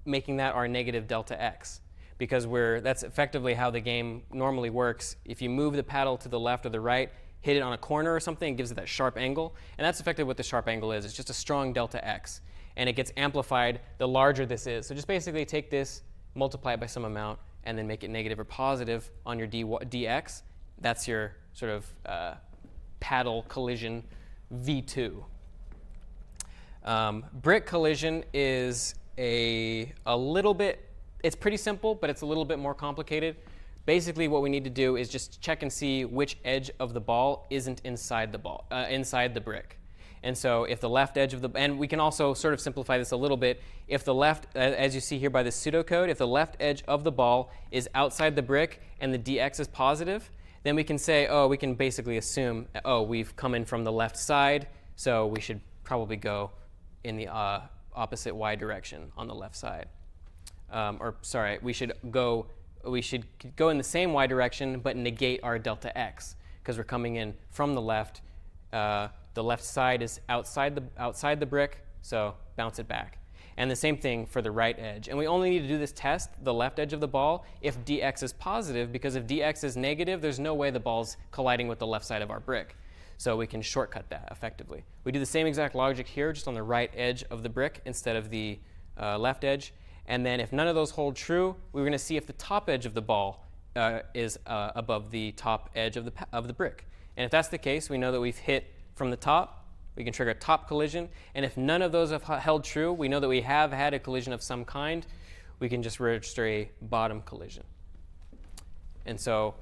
making that our negative delta x, because that's effectively how the game normally works. If you move the paddle to the left or the right, hit it on a corner or something, it gives it that sharp angle, and that's effectively what the sharp angle is. It's just a strong delta x, and it gets amplified the larger this is. So just basically take this, multiply it by some amount, and then make it negative or positive on your dx. That's your sort of paddle collision v2. Brick collision is a little bit, it's pretty simple, but it's a little bit more complicated. Basically, what we need to do is just check and see which edge of the ball isn't inside the ball, inside the brick. And so if the left edge of the, and we can also sort of simplify this a little bit, if the left, as you see here by the pseudocode, if the left edge of the ball is outside the brick and the dx is positive, then we can say, oh, we can basically assume, oh, we've come in from the left side, so we should probably go in the opposite y direction on the left side. We should go in the same y direction, but negate our delta x, because we're coming in from the left. The left side is outside the brick, so bounce it back. And the same thing for the right edge. And we only need to do this test, the left edge of the ball, if dx is positive, because if dx is negative, there's no way the ball's colliding with the left side of our brick. So we can shortcut that effectively. We do the same exact logic here, just on the right edge of the brick instead of the left edge. And then if none of those hold true, we're going to see if the top edge of the ball is above the top edge of the brick. And if that's the case, we know that we've hit from the top. We can trigger a top collision. And if none of those have held true, we know that we have had a collision of some kind. We can just register a bottom collision. And so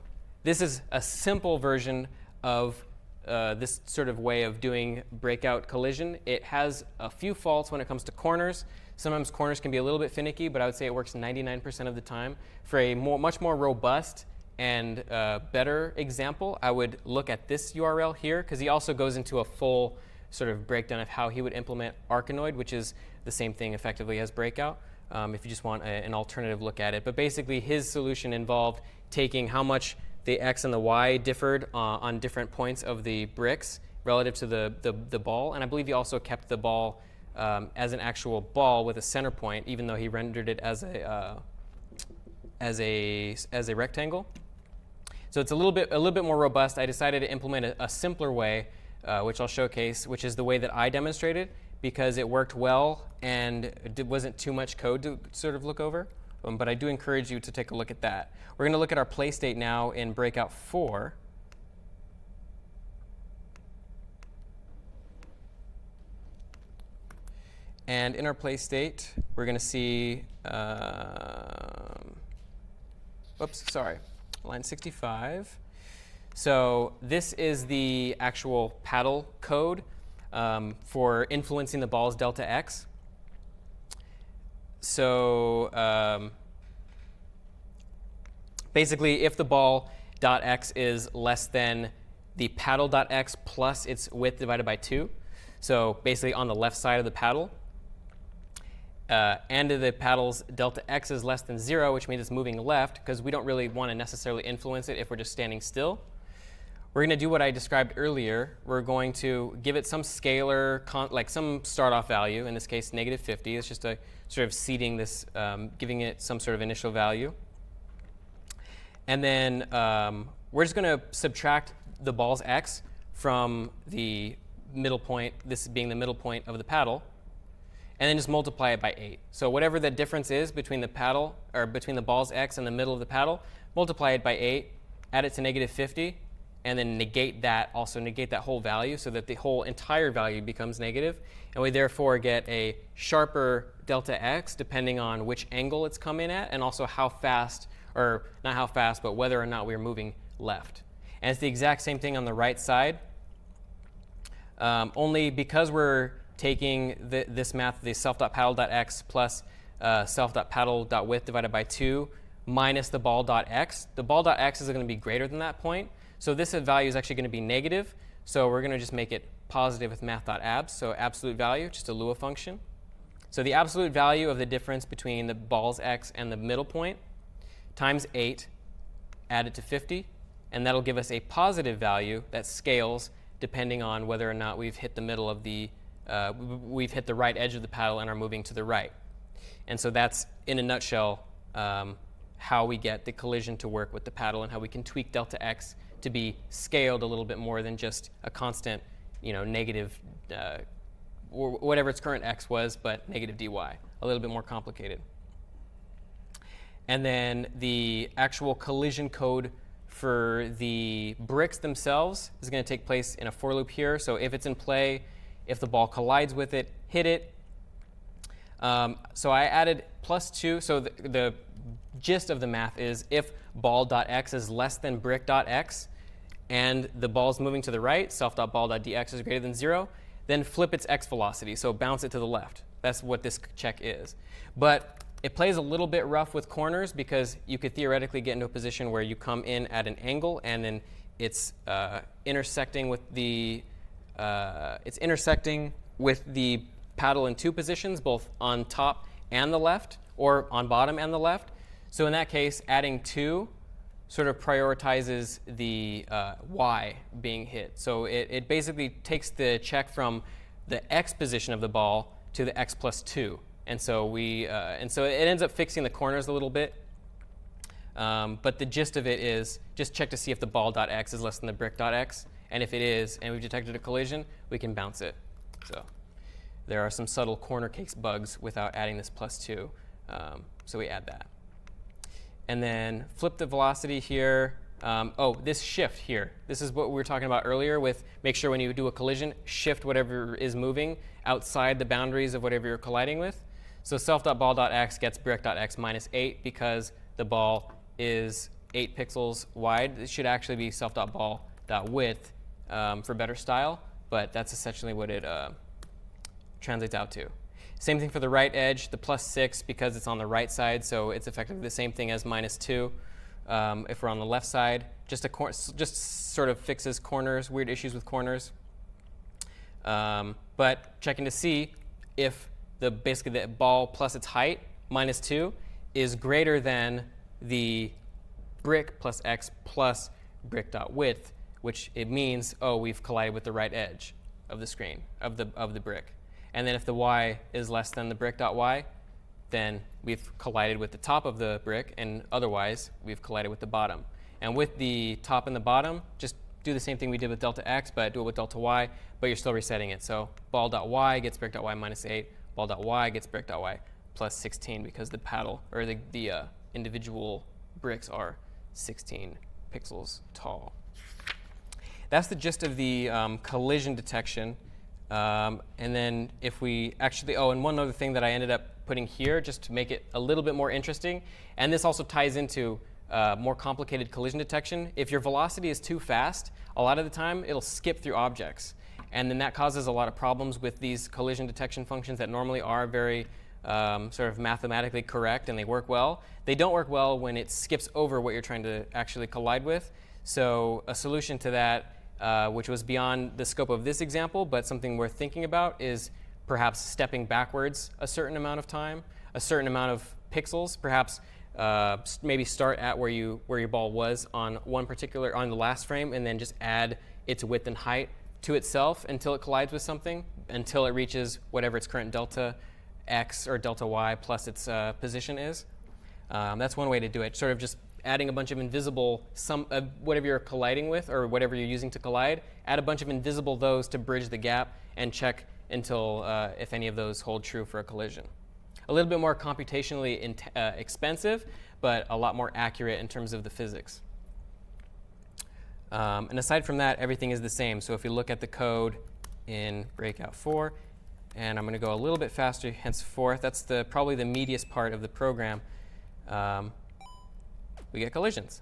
this is a simple version of this sort of way of doing breakout collision. It has a few faults when it comes to corners. Sometimes corners can be a little bit finicky, but I would say it works 99% of the time. For a much more robust and better example, I would look at this URL here, because he also goes into a full sort of breakdown of how he would implement Arkanoid, which is the same thing effectively as Breakout, if you just want an alternative look at it. But basically, his solution involved taking how much the x and the y differed on different points of the bricks relative to the ball. And I believe he also kept the ball as an actual ball with a center point, even though he rendered it as a as a rectangle. So it's a little bit more robust. I decided to implement a simpler way, which I'll showcase, which is the way that I demonstrated, because it worked well and it wasn't too much code to sort of look over. But I do encourage you to take a look at that. We're going to look at our play state now in breakout 4. And in our play state, we're going to see, line 65. So this is the actual paddle code for influencing the ball's delta x. So basically, if the ball dot x is less than the paddle dot x plus its width divided by 2, so basically on the left side of the paddle, and the paddle's delta x is less than 0, which means it's moving left, because we don't really want to necessarily influence it if we're just standing still. We're going to do what I described earlier. We're going to give it some scalar, like some start-off value, in this case -50. It's just a sort of seeding this, giving it some sort of initial value. And then we're just going to subtract the ball's x from the middle point, this being the middle point of the paddle, and then just multiply it by 8. So whatever the difference is between the paddle, or between the ball's x and the middle of the paddle, multiply it by 8, add it to -50, and then negate that whole value so that the whole entire value becomes negative. And we therefore get a sharper delta x depending on which angle it's come in at, and also how fast, or not how fast, but whether or not we're moving left. And it's the exact same thing on the right side, only because we're taking this math, the self.paddle.x plus self.paddle.width divided by 2 minus the ball.x. The ball.x is going to be greater than that point. So this value is actually going to be negative. So we're going to just make it positive with math.abs. So absolute value, just a Lua function. So the absolute value of the difference between the ball's x and the middle point times 8, add it to 50. And that'll give us a positive value that scales depending on whether or not we've hit the middle of the we've hit the right edge of the paddle and are moving to the right. And so that's, in a nutshell, how we get the collision to work with the paddle, and how we can tweak delta x to be scaled a little bit more than just a constant, negative, or whatever its current x was, but negative dy, a little bit more complicated. And then the actual collision code for the bricks themselves is going to take place in a for loop here. So if it's in play, if the ball collides with it, hit it. So I added +2. So the gist of the math is if ball.x is less than brick.x and the ball's moving to the right, self.ball.dx is greater than 0, then flip its x velocity, so bounce it to the left. That's what this check is. But it plays a little bit rough with corners, because you could theoretically get into a position where you come in at an angle and then it's intersecting with the paddle in 2 positions, both on top and the left, or on bottom and the left. So in that case, adding 2 sort of prioritizes the y being hit. So it basically takes the check from the x position of the ball to the x plus 2. And so it ends up fixing the corners a little bit. But the gist of it is just check to see if the ball.x is less than the brick.x. And if it is, and we've detected a collision, we can bounce it. So there are some subtle corner case bugs without adding this +2. So we add that. And then flip the velocity here. This shift here. This is what we were talking about earlier with make sure when you do a collision, shift whatever is moving outside the boundaries of whatever you're colliding with. So self.ball.x gets brick.x minus 8 because the ball is 8 pixels wide. It should actually be self.ball.width for better style, but that's essentially what it translates out to. Same thing for the right edge, the +6 because it's on the right side, so it's effectively the same thing as -2 if we're on the left side. Just sort of fixes corners, weird issues with corners. But checking to see if basically the ball plus its height, -2, is greater than the brick plus x plus brick.width, which it means, we've collided with the right edge of the screen, of the brick. And then if the y is less than the brick.y, then we've collided with the top of the brick, and otherwise we've collided with the bottom. And with the top and the bottom, just do the same thing we did with delta x, but do it with delta y, but you're still resetting it. So ball.y gets brick.y minus 8, ball.y gets brick.y plus 16 because the paddle, or the individual bricks are 16 pixels tall. That's the gist of the collision detection. And then if we actually, oh, and one other thing that I ended up putting here just to make it a little bit more interesting, and this also ties into more complicated collision detection. If your velocity is too fast, a lot of the time it'll skip through objects. And then that causes a lot of problems with these collision detection functions that normally are very sort of mathematically correct and they work well. They don't work well when it skips over what you're trying to actually collide with. So a solution to that, which was beyond the scope of this example, but something worth thinking about, is perhaps stepping backwards a certain amount of time, a certain amount of pixels, perhaps maybe start at where your ball was on on the last frame, and then just add its width and height to itself until it collides with something, until it reaches whatever its current delta x or delta y plus its position is. That's one way to do it. Sort of just adding a bunch of invisible, whatever you're colliding with or whatever you're using to collide, add a bunch of invisible those to bridge the gap and check until if any of those hold true for a collision. A little bit more computationally expensive, but a lot more accurate in terms of the physics. And aside from that, everything is the same. So if you look at the code in Breakout 4, and I'm going to go a little bit faster henceforth, that's probably the meatiest part of the program, we get collisions.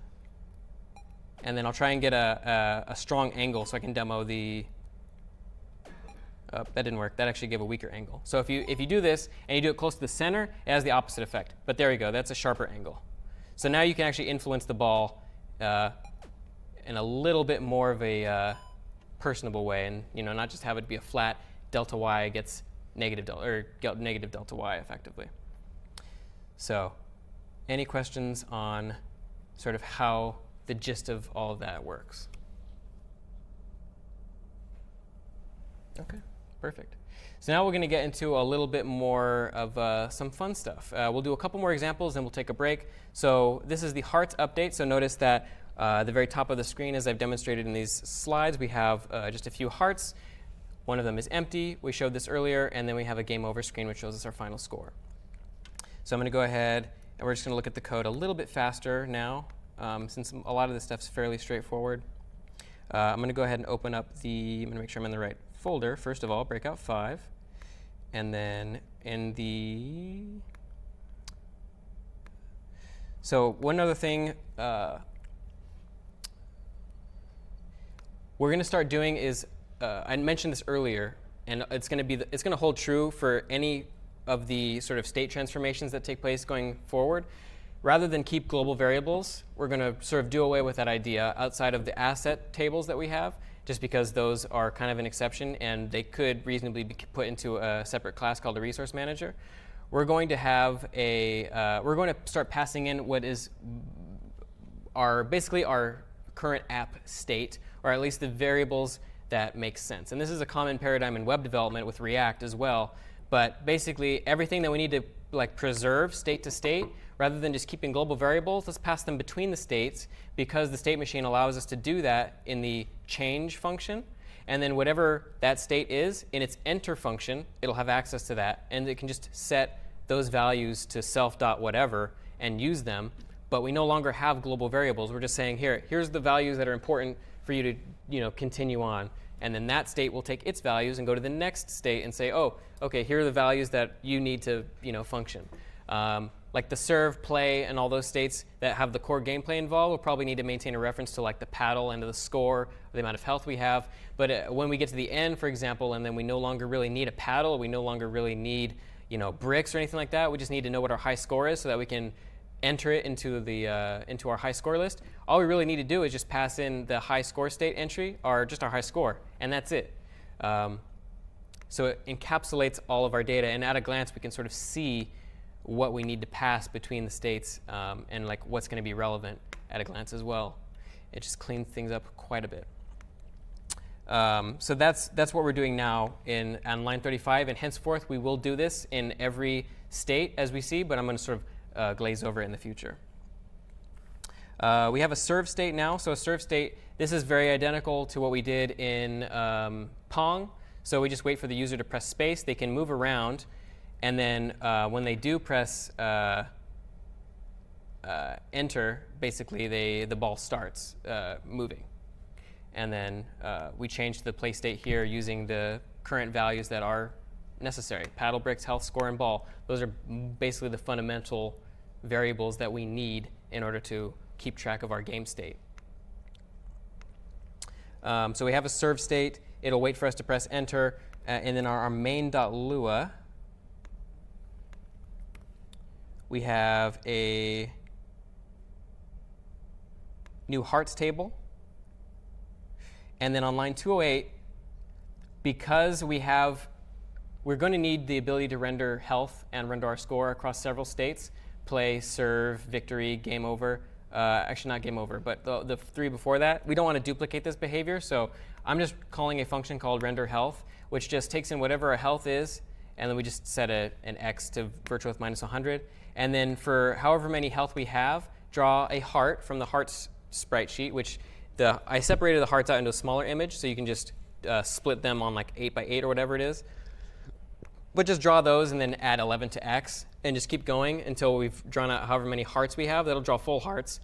And then I'll try and get a strong angle so I can demo the that didn't work. That actually gave a weaker angle. So if you do this and you do it close to the center, it has the opposite effect. But there we go. That's a sharper angle. So now you can actually influence the ball in a little bit more of a personable way, and not just have it be a flat delta y gets negative delta y effectively. So, any questions on sort of how the gist of all of that works? Okay. Perfect. So now we're going to get into a little bit more of some fun stuff. We'll do a couple more examples, then we'll take a break. So this is the hearts update. So notice that at the very top of the screen, as I've demonstrated in these slides, we have just a few hearts. One of them is empty. We showed this earlier. And then we have a game over screen, which shows us our final score. So I'm going to go ahead, and we're just going to look at the code a little bit faster now, since a lot of this stuff's fairly straightforward. I'm going to go ahead and open up I'm going to make sure I'm in the right folder, first of all, Breakout 5. And then so one other thing we're going to start doing is, I mentioned this earlier, and it's going to hold true for any of the sort of state transformations that take place going forward. Rather than keep global variables, we're going to sort of do away with that idea outside of the asset tables that we have, just because those are kind of an exception and they could reasonably be put into a separate class called a resource manager. We're going to have we're going to start passing in what is basically our current app state, or at least the variables that make sense. And this is a common paradigm in web development with React as well. But basically, everything that we need to preserve state to state, rather than just keeping global variables, let's pass them between the states, because the state machine allows us to do that in the change function. And then whatever that state is, in its enter function, it'll have access to that. And it can just set those values to self.whatever and use them. But we no longer have global variables. We're just saying, here's the values that are important for you to continue on. And then that state will take its values and go to the next state and say, oh, OK, here are the values that you need to function. Like the serve, play, and all those states that have the core gameplay involved, we'll probably need to maintain a reference to the paddle and to the score, the amount of health we have. But when we get to the end, for example, and then we no longer really need a paddle, we no longer really need bricks or anything like that, we just need to know what our high score is so that we can enter it into our high score list. All we really need to do is just pass in the high score state entry, or just our high score, and that's it. So it encapsulates all of our data, and at a glance we can sort of see what we need to pass between the states, and what's going to be relevant at a glance as well. It just cleans things up quite a bit. So that's what we're doing now on line 35, and henceforth we will do this in every state as we see, but I'm going to sort of glaze over it in the future. We have a serve state now. So a serve state, this is very identical to what we did in Pong. So we just wait for the user to press space. They can move around. And then when they do press enter, basically the ball starts moving. And then we change the play state here using the current values that are necessary. Paddle, bricks, health, score, and ball. Those are basically the fundamental variables that we need in order to keep track of our game state. So we have a serve state. It'll wait for us to press enter. And then our main.lua, we have a new hearts table. And then on line 208, because we're going to need the ability to render health and render our score across several states: play, serve, victory, game over. Actually, not game over, but the three before that. We don't want to duplicate this behavior, so I'm just calling a function called render health, which just takes in whatever our health is, and then we just set an x to virtual with minus 100. And then for however many health we have, draw a heart from the hearts sprite sheet, which I separated the hearts out into a smaller image, so you can just split them on like 8 by 8 or whatever it is. But just draw those and then add 11 to x, and just keep going until we've drawn out however many hearts we have. That'll draw full hearts.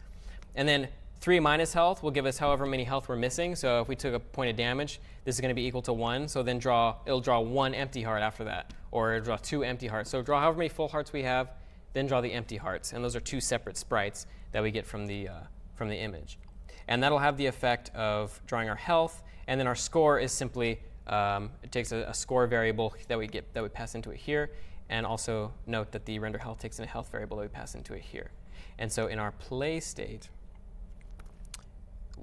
And then 3 minus health will give us however many health we're missing. So if we took a point of damage, this is going to be equal to 1. So then it'll draw 1 empty heart after that, or it'll draw 2 empty hearts. So draw however many full hearts we have, then draw the empty hearts. And those are 2 separate sprites that we get from the image. And that'll have the effect of drawing our health. And then our score is simply, it takes a score variable that we pass into it here. And also note that the render health takes in a health variable that we pass into it here. And so in our play state,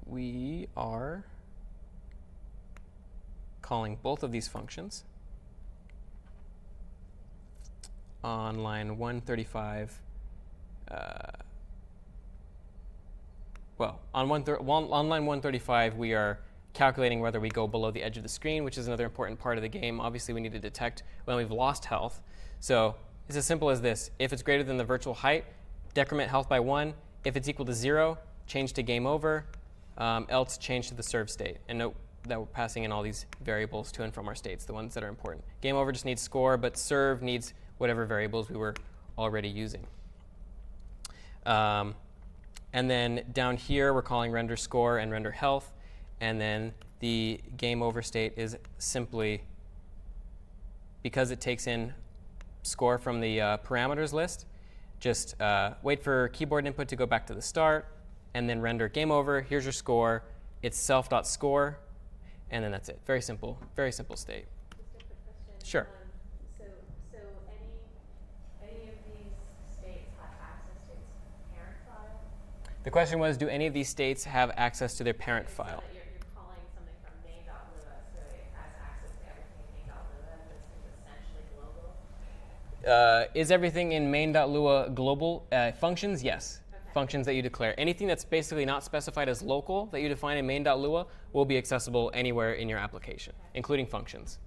we are calling both of these functions on line 135. On line 135, we are calculating whether we go below the edge of the screen, which is another important part of the game. Obviously, we need to detect when we've lost health. So it's as simple as this. If it's greater than the virtual height, decrement health by 1. If it's equal to 0, change to game over. Else change to the serve state. And note that we're passing in all these variables to and from our states, the ones that are important. Game over just needs score, but serve needs whatever variables we were already using. And then down here, we're calling render score and render health. And then the game over state is simply, because it takes in score from the parameters list, just wait for keyboard input to go back to the start, and then render game over. Here's your score. It's self.score, and then that's it. Very simple state. Just a quick question. Sure. So any of these states have access to its parent file? The question was, do any of these states have access to their parent So file? that you're calling something from main.lua, so it has access to everything in main.lua. This is essentially global. Is everything in main.lua global? Functions, yes. Okay. Functions that you declare. Anything that's basically not specified as local that you define in main.lua will be accessible anywhere in your application, including functions.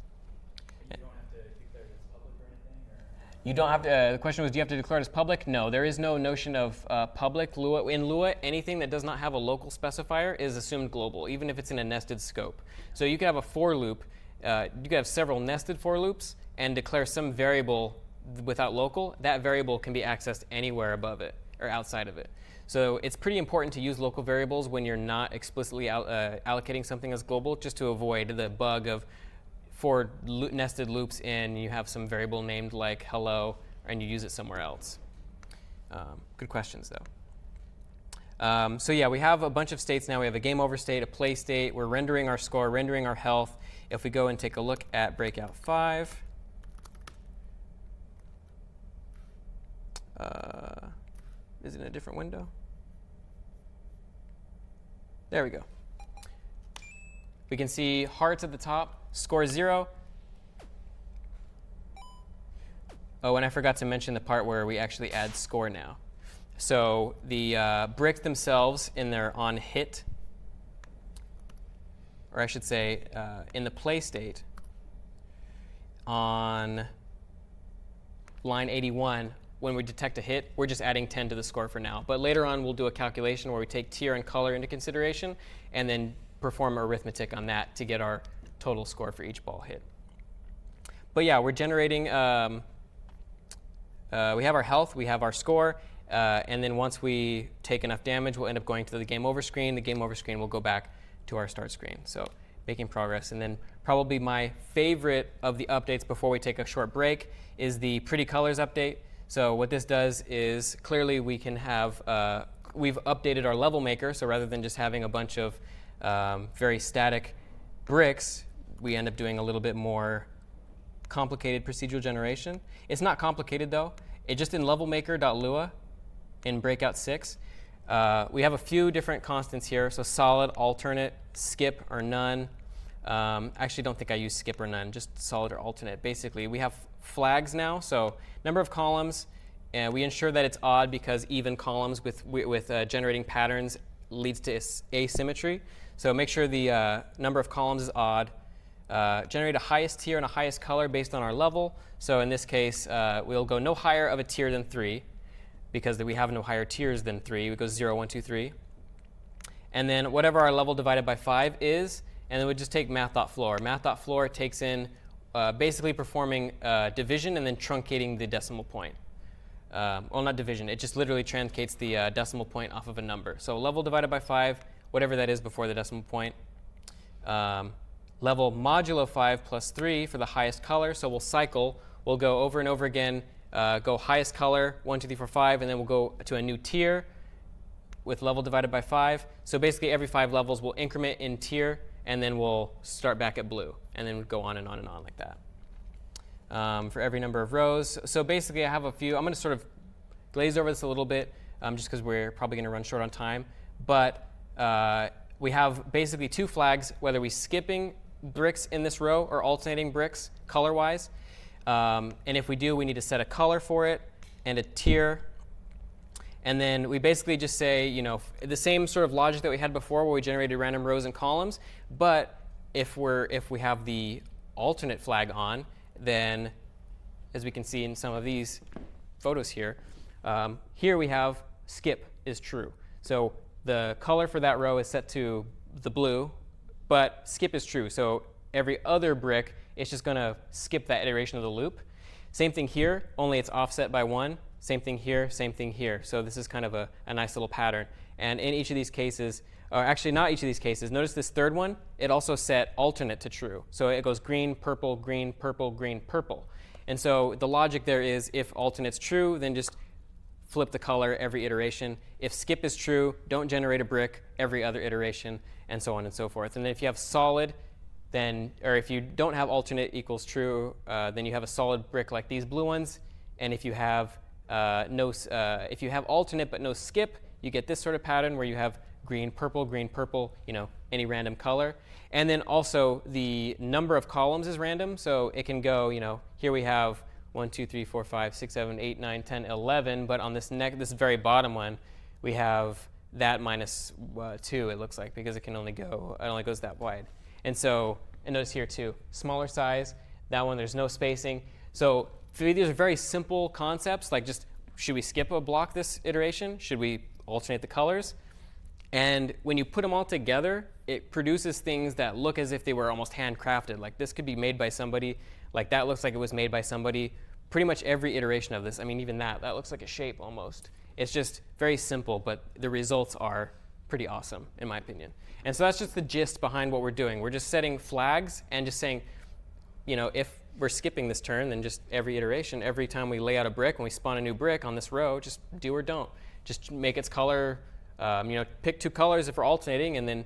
You don't have to declare it as public or anything? Or? You don't have to, the question was, do you have to declare it as public? No, there is no notion of public. In Lua, anything that does not have a local specifier is assumed global, even if it's in a nested scope. So you could have a for loop. You could have several nested for loops and declare some variable without local. That variable can be accessed anywhere above it or outside of it. So it's pretty important to use local variables when you're not explicitly allocating something as global, just to avoid the bug of for nested loops in, you have some variable named like hello, and you use it somewhere else. Good questions, though. So yeah, we have a bunch of states now. We have a game over state, a play state. We're rendering our score, rendering our health. If we go and take a look at Breakout 5, is it in a different window? There we go. We can see hearts at the top, score 0. Oh, and I forgot to mention the part where we actually add score now. So the bricks themselves in their on hit, or I should say in the play state, on line 81, when we detect a hit, we're just adding 10 to the score for now. But later on, we'll do a calculation where we take tier and color into consideration and then perform arithmetic on that to get our total score for each ball hit. But yeah, we're generating, we have our health, we have our score, and then once we take enough damage, we'll end up going to the game over screen. The game over screen will go back to our start screen. So making progress. And then probably my favorite of the updates before we take a short break is the Pretty Colors update. So what this does is clearly we can have, we've updated our level maker. So rather than just having a bunch of very static bricks, we end up doing a little bit more complicated procedural generation. It's not complicated though. It just in levelmaker.lua in Breakout 6, we have a few different constants here. So solid, alternate, skip, or none. I actually don't think I use skip or none, just solid or alternate. Basically, we have flags now. So number of columns, and we ensure that it's odd because even columns with generating patterns leads to asymmetry. So make sure the number of columns is odd. Generate a highest tier and a highest color based on our level. So in this case, we'll go no higher of a tier than 3 because we have no higher tiers than 3. We go 0, 1, 2, 3. And then whatever our level divided by 5 is, and then we just take math.floor. Math.floor takes in basically performing division and then truncating the decimal point. Well, not division. It just literally truncates the decimal point off of a number. So level divided by 5, whatever that is before the decimal point. Level modulo 5 plus 3 for the highest color. So we'll cycle. We'll go over and over again, go highest color, 1, 2, 3, 4, 5, and then we'll go to a new tier with level divided by 5. So basically every 5 levels we'll increment in tier, and then we'll start back at blue, and then go on and on and on like that. For every number of rows. So basically I have a few. I'm going to sort of glaze over this a little bit just because we're probably going to run short on time. But we have basically 2 flags, whether we're skipping bricks in this row or alternating bricks color-wise. And if we do, we need to set a color for it and a tier. And then we basically just say, you know, the same sort of logic that we had before where we generated random rows and columns. But if we have the alternate flag on, then as we can see in some of these photos here, here we have skip is true. So the color for that row is set to the blue, but skip is true. So every other brick, it's just going to skip that iteration of the loop. Same thing here, only it's offset by 1. Same thing here, same thing here. So this is kind of a nice little pattern. And in each of these cases, or actually not each of these cases, notice this third one, it also set alternate to true. So it goes green, purple, green, purple, green, purple. And so the logic there is if alternate's true, then just flip the color every iteration. If skip is true, don't generate a brick every other iteration, and so on and so forth. And then if you have solid, then, or if you don't have alternate equals true, then you have a solid brick like these blue ones. And if you have if you have alternate but no skip, you get this sort of pattern where you have green, purple, you know, any random color. And then also the number of columns is random, so it can go, you know, here we have 1, 2, 3, 4, 5, 6, 7, 8, 9, 10, 11, but on this this very bottom one, we have that minus 2, it looks like, because it only goes that wide. And so, and notice here too, smaller size, that one there's no spacing. So these are very simple concepts, like just, should we skip a block this iteration? Should we alternate the colors? And when you put them all together, it produces things that look as if they were almost handcrafted. Like this could be made by somebody, like that looks like it was made by somebody. Pretty much every iteration of this, I mean even that looks like a shape almost. It's just very simple, but the results are pretty awesome in my opinion. And so that's just the gist behind what we're doing. We're just setting flags and just saying, you know, if we're skipping this turn, then just every iteration, every time we lay out a brick and we spawn a new brick on this row, just do or don't. Just make its color, you know, pick 2 colors if we're alternating, and then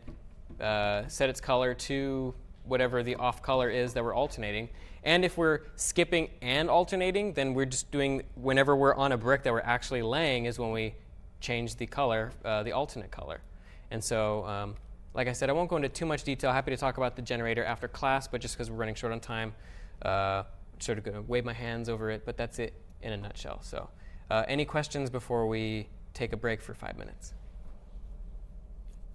set its color to whatever the off color is that we're alternating. And if we're skipping and alternating, then we're just doing, whenever we're on a brick that we're actually laying is when we change the color, the alternate color. And so, like I said, I won't go into too much detail. Happy to talk about the generator after class, but just because we're running short on time, sort of going to wave my hands over it, but that's it in a nutshell. So any questions before we take a break for 5 minutes?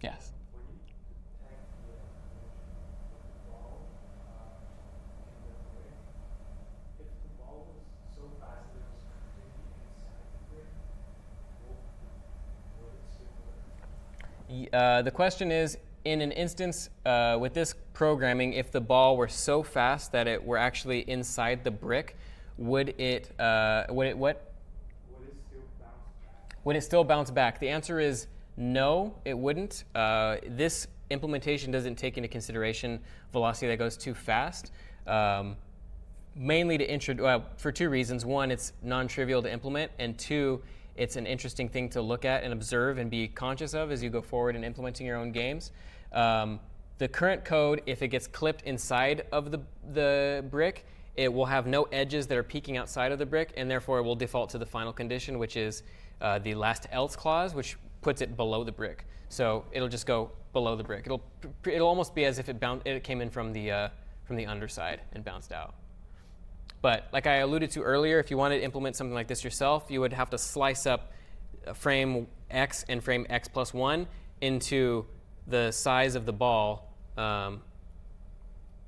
Yes? When you detect the ball in the brick, if the ball was so fast that it was The question is, in an instance with this programming, if the ball were so fast that it were actually inside the brick, would it what? Would it still bounce back? The answer is no, it wouldn't. This implementation doesn't take into consideration velocity that goes too fast. Mainly to introduce, for two reasons. One, it's non-trivial to implement, and two, it's an interesting thing to look at and observe and be conscious of as you go forward in implementing your own games. The current code, if it gets clipped inside of the brick, it will have no edges that are peeking outside of the brick, and therefore it will default to the final condition, which is the last else clause, which puts it below the brick. So it'll just go below the brick. It'll almost be as if it came in from the underside and bounced out. But like I alluded to earlier, if you wanted to implement something like this yourself, you would have to slice up frame X and frame X plus 1 into the size of the ball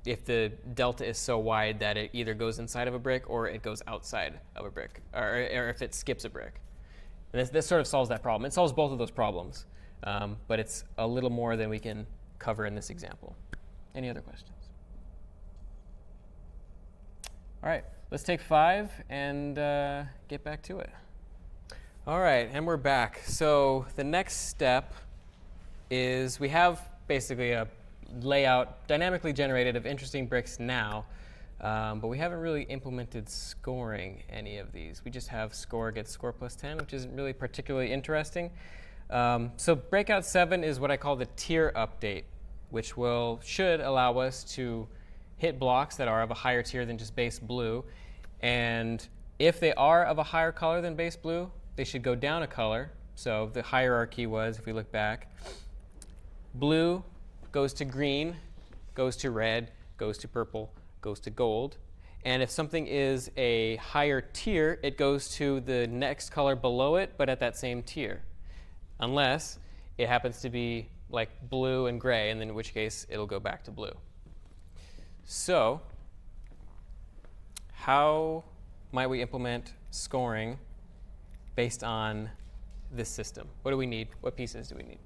if the delta is so wide that it either goes inside of a brick or it goes outside of a brick, or if it skips a brick. And this sort of solves that problem. It solves both of those problems, but it's a little more than we can cover in this example. Any other questions? All right, let's take 5 and get back to it. All right, and we're back. So the next step is we have basically a layout dynamically generated of interesting bricks now, but we haven't really implemented scoring any of these. We just have score gets score plus 10, which isn't really particularly interesting. So breakout 7 is what I call the tier update, which should allow us to hit blocks that are of a higher tier than just base blue. And if they are of a higher color than base blue, they should go down a color. So the hierarchy was, if we look back, blue goes to green, goes to red, goes to purple, goes to gold. And if something is a higher tier, it goes to the next color below it, but at that same tier. Unless it happens to be like blue and gray, and then in which case it'll go back to blue. So how might we implement scoring based on this system? What do we need? What pieces do we need?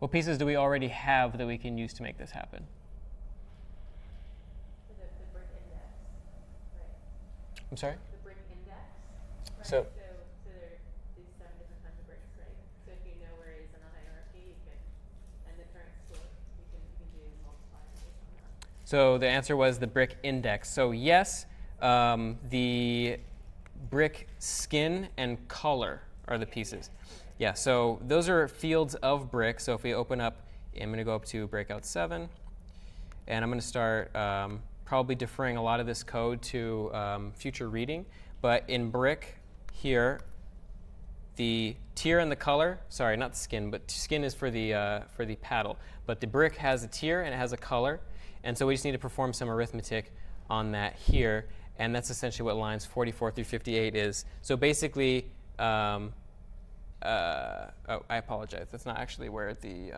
What pieces do we already have that we can use to make this happen? The brick index, right? I'm sorry? The brick index, right? So- So there are these 7 different kinds of bricks, right? So if you know where it is in the hierarchy, you can, and the current score, you can do multipliers based on that. So the answer was the brick index. So yes, the brick skin and color are the pieces. Yeah, so those are fields of brick. So if we open up, I'm going to go up to breakout 7, and I'm going to start probably deferring a lot of this code to future reading. But in brick here, the tier and the color, sorry, not the skin, but skin is for the paddle. But the brick has a tier and it has a color. And so we just need to perform some arithmetic on that here. And that's essentially what lines 44 through 58 is. So basically, oh, I apologize. That's not actually where the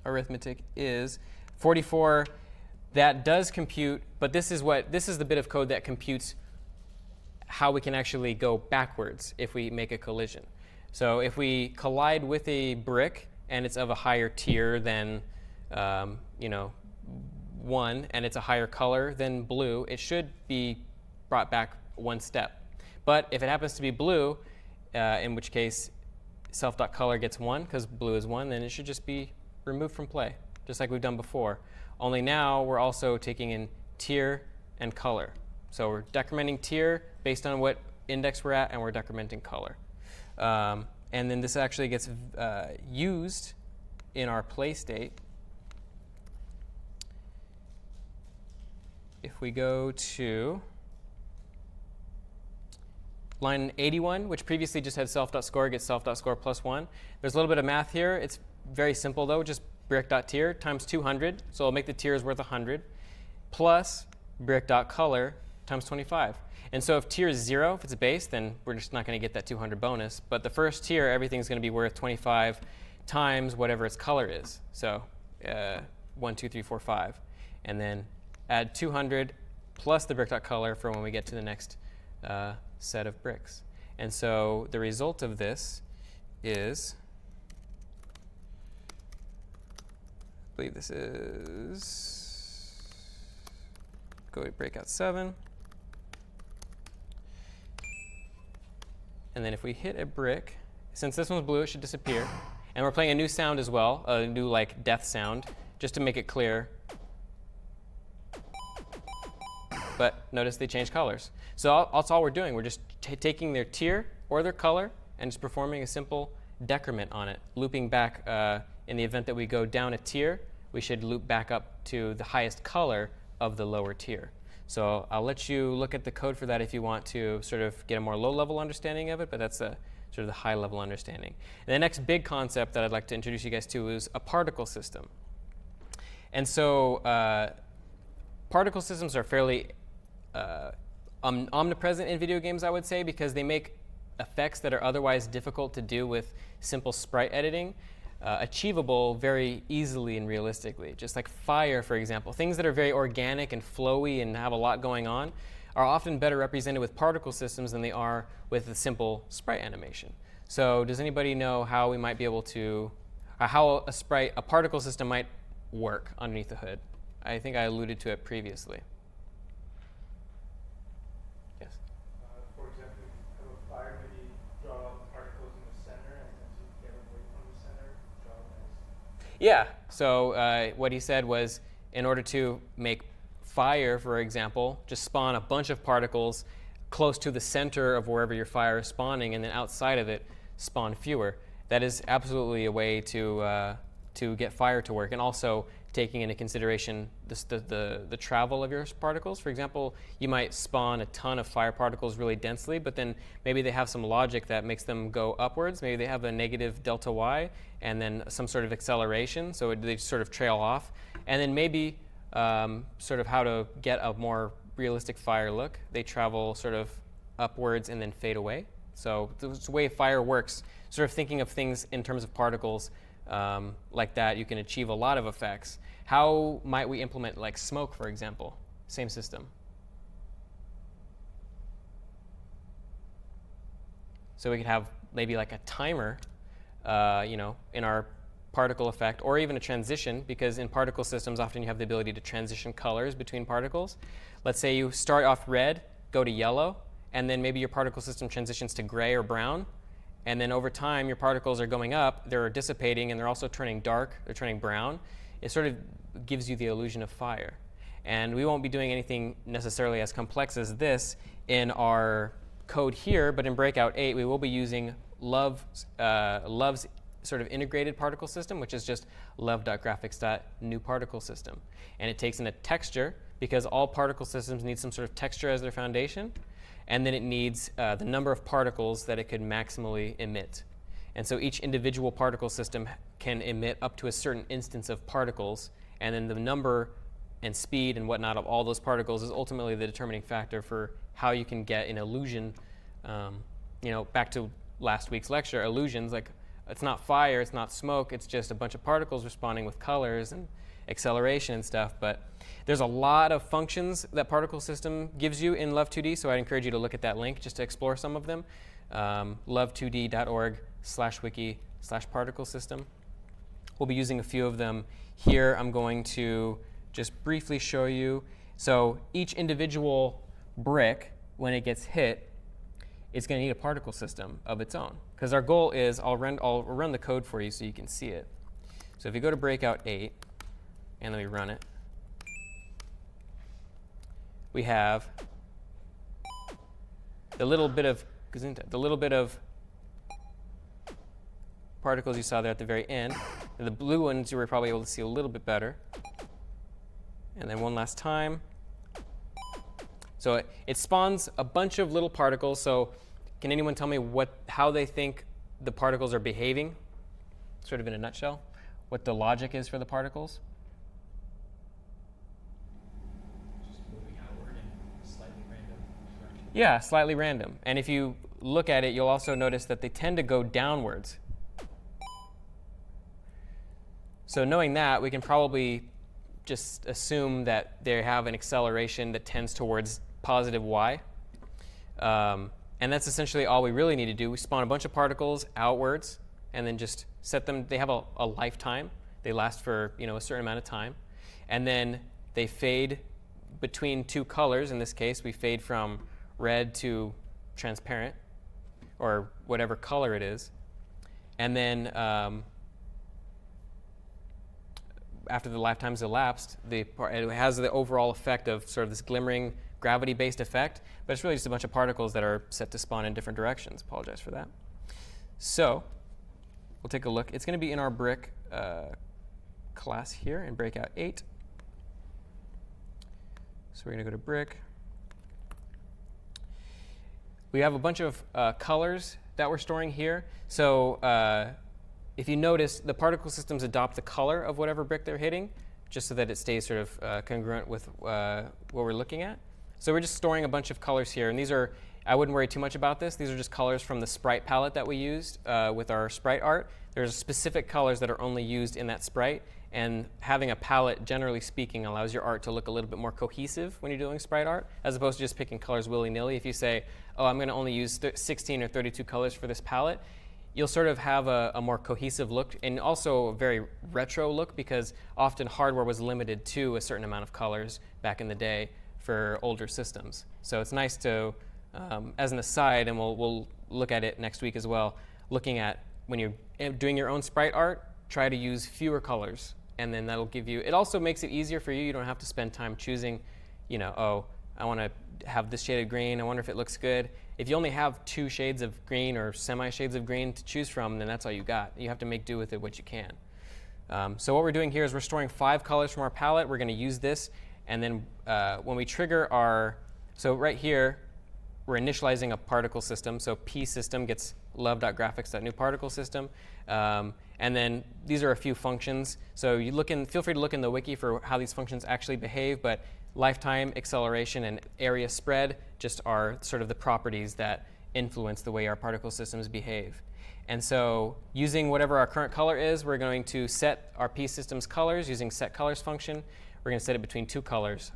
arithmetic is. 44, that does compute, but this is the bit of code that computes how we can actually go backwards if we make a collision. So if we collide with a brick and it's of a higher tier than 1, and it's a higher color than blue, it should be brought back one step. But if it happens to be blue, in which case self.color gets 1 because blue is 1, then it should just be removed from play, just like we've done before. Only now we're also taking in tier and color. So we're decrementing tier based on what index we're at, and we're decrementing color. And then this actually gets used in our play state. If we go to line 81, which previously just had self.score gets self.score plus 1. There's a little bit of math here. It's very simple, though. Just brick.tier times 200. So I'll make the tiers worth 100, plus brick.color times 25. And so if tier is 0, if it's a base, then we're just not going to get that 200 bonus. But the first tier, everything's going to be worth 25 times whatever its color is. So 1, 2, 3, 4, 5. And then add 200 plus the brick.color for when we get to the next set of bricks. And so the result of this is believe this is, go to breakout 7. And then if we hit a brick, since this one's blue, it should disappear. And we're playing a new sound as well, a new like death sound, just to make it clear. But notice they changed colors. So that's all we're doing. We're just taking their tier or their color and just performing a simple decrement on it, looping back. In the event that we go down a tier, we should loop back up to the highest color of the lower tier. So I'll let you look at the code for that if you want to sort of get a more low-level understanding of it, but that's sort of the high-level understanding. And the next big concept that I'd like to introduce you guys to is a particle system. And so particle systems are fairly omnipresent in video games, I would say, because they make effects that are otherwise difficult to do with simple sprite editing achievable very easily and realistically. Just like fire, for example. Things that are very organic and flowy and have a lot going on are often better represented with particle systems than they are with a simple sprite animation. So does anybody know how we might be able to, how a particle system might work underneath the hood? I think I alluded to it previously. Yes? For example, if you have a fire, maybe draw particles in the center, and as you get away from the center, draw nice. Yeah, so what he said was in order to make fire, for example, just spawn a bunch of particles close to the center of wherever your fire is spawning, and then outside of it, spawn fewer. That is absolutely a way to get fire to work, and also taking into consideration the travel of your particles. For example, you might spawn a ton of fire particles really densely, but then maybe they have some logic that makes them go upwards. Maybe they have a negative delta y, and then some sort of acceleration, so they sort of trail off. And then maybe sort of how to get a more realistic fire look, they travel sort of upwards and then fade away. So the way fire works, sort of thinking of things in terms of particles like that, you can achieve a lot of effects. How might we implement like smoke, for example? Same system. So we could have maybe like a timer, in our particle effect, or even a transition, because in particle systems, often you have the ability to transition colors between particles. Let's say you start off red, go to yellow, and then maybe your particle system transitions to gray or brown. And then over time, your particles are going up, they're dissipating, and they're also turning dark, they're turning brown. It sort of gives you the illusion of fire. And we won't be doing anything necessarily as complex as this in our code here, but in Breakout 8, we will be using Love's sort of integrated particle system, which is just love.graphics.newParticleSystem. And it takes in a texture, because all particle systems need some sort of texture as their foundation. And then it needs the number of particles that it could maximally emit. And so each individual particle system can emit up to a certain instance of particles, and then the number and speed and whatnot of all those particles is ultimately the determining factor for how you can get an illusion. Back to last week's lecture, illusions, like it's not fire, it's not smoke, it's just a bunch of particles responding with colors and acceleration and stuff. But there's a lot of functions that particle system gives you in Love2D, so I'd encourage you to look at that link just to explore some of them. love2d.org/wiki/particle system. We'll be using a few of them here. I'm going to just briefly show you. So each individual brick, when it gets hit, it's going to need a particle system of its own. Because our goal is, I'll run the code for you so you can see it. So if you go to Breakout 8, and let me run it, we have the little bit of particles you saw there at the very end. And the blue ones you were probably able to see a little bit better. And then one last time. So it spawns a bunch of little particles. So can anyone tell me how they think the particles are behaving? Sort of in a nutshell, what the logic is for the particles? Just moving outward in slightly random direction. Yeah, slightly random. And if you look at it, you'll also notice that they tend to go downwards. So knowing that, we can probably just assume that they have an acceleration that tends towards positive y. And that's essentially all we really need to do. We spawn a bunch of particles outwards and then just set them. They have a lifetime. They last for a certain amount of time, and then they fade between two colors. In this case, we fade from red to transparent, or whatever color it is, and then after the lifetime's elapsed, it has the overall effect of sort of this glimmering gravity-based effect, but it's really just a bunch of particles that are set to spawn in different directions. Apologize for that. So we'll take a look. It's going to be in our brick class here in breakout 8. So we're going to go to brick. We have a bunch of colors that we're storing here. So if you notice, the particle systems adopt the color of whatever brick they're hitting, just so that it stays sort of congruent with what we're looking at. So we're just storing a bunch of colors here. And these are, I wouldn't worry too much about this. These are just colors from the sprite palette that we used with our sprite art. There's specific colors that are only used in that sprite. And having a palette, generally speaking, allows your art to look a little bit more cohesive when you're doing sprite art, as opposed to just picking colors willy-nilly. If you say, oh, I'm going to only use 16 or 32 colors for this palette, you'll sort of have a more cohesive look, and also a very retro look, because often hardware was limited to a certain amount of colors back in the day for older systems. So it's nice to, as an aside, and we'll look at it next week as well, looking at when you're doing your own sprite art, try to use fewer colors, and then that'll give you, it also makes it easier for you. You don't have to spend time choosing, oh, I want to have this shade of green, I wonder if it looks good. If you only have 2 shades of green or semi-shades of green to choose from, then that's all you got. You have to make do with it what you can. So what we're doing here is we're storing 5 colors from our palette. We're going to use this, and then when we trigger so right here, we're initializing a particle system. So P system gets love.graphics.newParticleSystem. And then these are a few functions. So feel free to look in the wiki for how these functions actually behave, but lifetime, acceleration, and area spread just are sort of the properties that influence the way our particle systems behave. And so using whatever our current color is, we're going to set our P system's colors using setColors function. We're going to set it between 2 colors,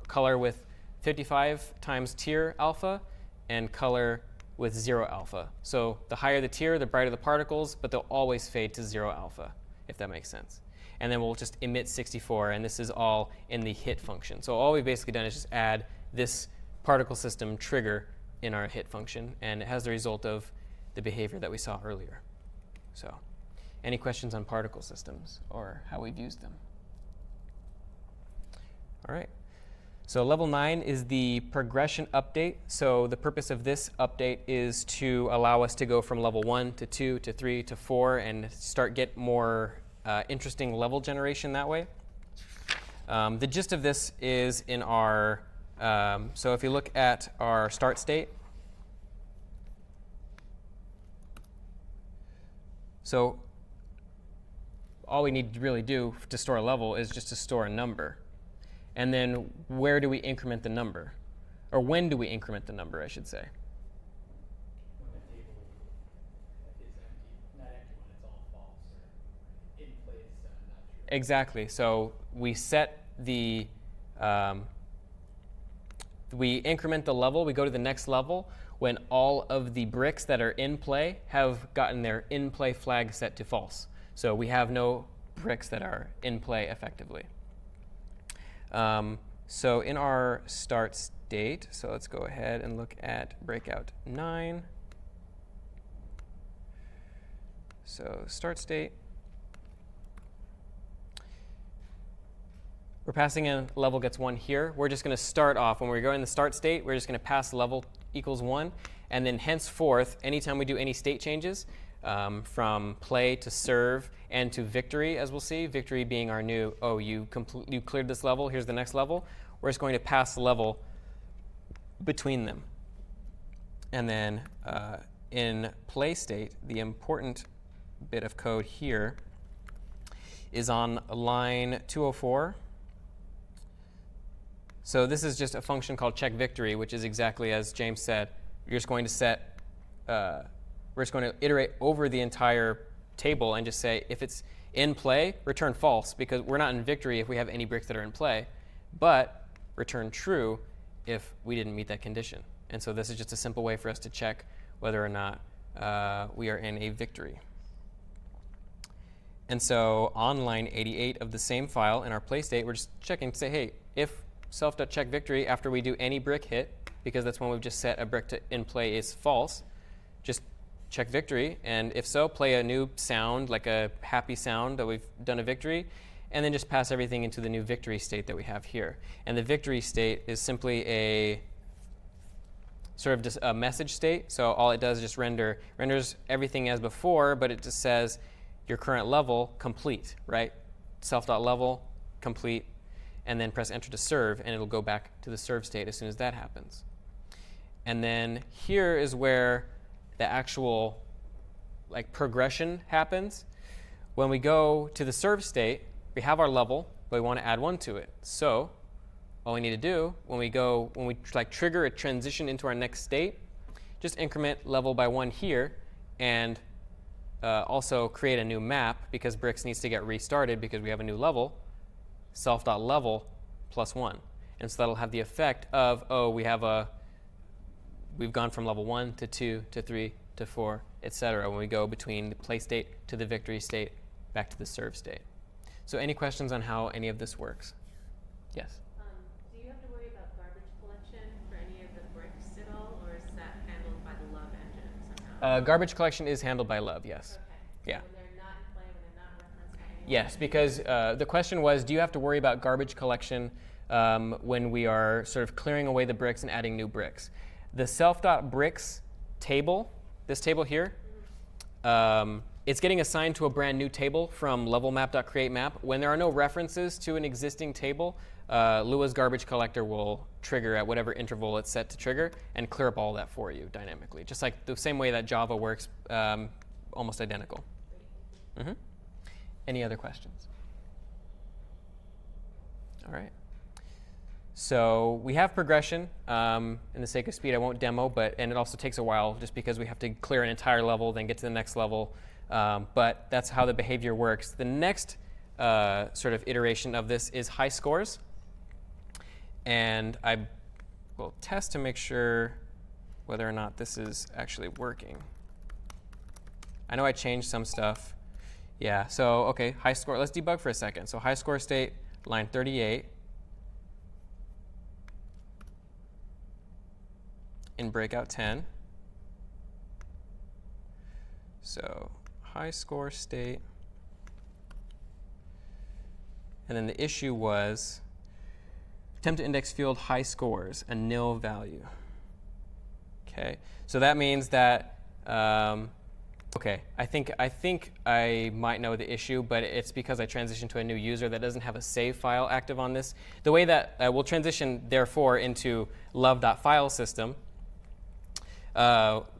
color with 55 times tier alpha and color with 0 alpha. So the higher the tier, the brighter the particles, but they'll always fade to 0 alpha, if that makes sense. And then we'll just emit 64, and this is all in the hit function. So all we've basically done is just add this particle system trigger in our hit function, and it has the result of the behavior that we saw earlier. So any questions on particle systems or how we've used them? All right. So level 9 is the progression update. So the purpose of this update is to allow us to go from level 1 to 2 to 3 to 4 and get more interesting level generation that way. The gist of this is in our, so if you look at our start state, so all we need to really do to store a level is just to store a number. And then where do we increment the number? Or when do we increment the number, I should say? When the table is empty, not empty when it's all false or in place, not true. Exactly. So we set the, we increment the level, we go to the next level when all of the bricks that are in play have gotten their in play flag set to false. So we have no bricks that are in play effectively. So in our start state, so let's go ahead and look at breakout 9. So start state. We're passing in level gets 1 here. We're just going to start off. When we're going in the start state, we're just going to pass level equals 1. And then henceforth, anytime we do any state changes, from play to serve and to victory, as we'll see, victory being our new, oh, you cleared this level, here's the next level. We're just going to pass the level between them. And then in play state, the important bit of code here is on line 204. So this is just a function called check victory, which is exactly as James said. You're just going to set, we're just going to iterate over the entire table and just say, if it's in play, return false, because we're not in victory if we have any bricks that are in play, but return true if we didn't meet that condition. And so this is just a simple way for us to check whether or not we are in a victory. And so on line 88 of the same file in our play state, we're just checking to say, hey, if self.check victory after we do any brick hit, because that's when we've just set a brick to in play is false, just check victory. And if so, play a new sound, like a happy sound that we've done a victory, and then just pass everything into the new victory state that we have here. And the victory state is simply a sort of just a message state. So all it does is just renders everything as before, but it just says your current level complete, right? Self.level complete, and then press enter to serve, and it'll go back to the serve state as soon as that happens. And then here is where the actual like progression happens. When we go to the serve state, we have our level, but we want to add 1 to it. So all we need to do when we like trigger a transition into our next state, just increment level by 1 here, and also create a new map, because bricks needs to get restarted because we have a new level, self.level plus 1. And so that'll have the effect of, oh, we've gone from level 1 to 2 to 3 to 4, etc. when we go between the play state to the victory state back to the serve state. So any questions on how any of this works? Yes? Do you have to worry about garbage collection for any of the bricks at all, or is that handled by the Love engine somehow? Garbage collection is handled by Love, yes. Okay. Yeah. So when they're not in play, when they're not referenced by anyone? Yes, because the question was, do you have to worry about garbage collection when we are sort of clearing away the bricks and adding new bricks? The self.bricks table, this table here, it's getting assigned to a brand new table from levelmap.createMap. When there are no references to an existing table, Lua's garbage collector will trigger at whatever interval it's set to trigger and clear up all that for you dynamically, just like the same way that Java works, almost identical. Mm-hmm. Any other questions? All right. So we have progression. In the sake of speed, I won't demo, and it also takes a while just because we have to clear an entire level, then get to the next level. But that's how the behavior works. The next sort of iteration of this is high scores. And I will test to make sure whether or not this is actually working. I know I changed some stuff. Yeah, so OK, high score. Let's debug for a second. So high score state, line 38. In breakout 10. So high score state. And then the issue was attempt to index field high scores, a nil value. Okay, so that means that, okay, I think I might know the issue, but it's because I transitioned to a new user that doesn't have a save file active on this. The way that we'll transition, therefore, into love.filesystem,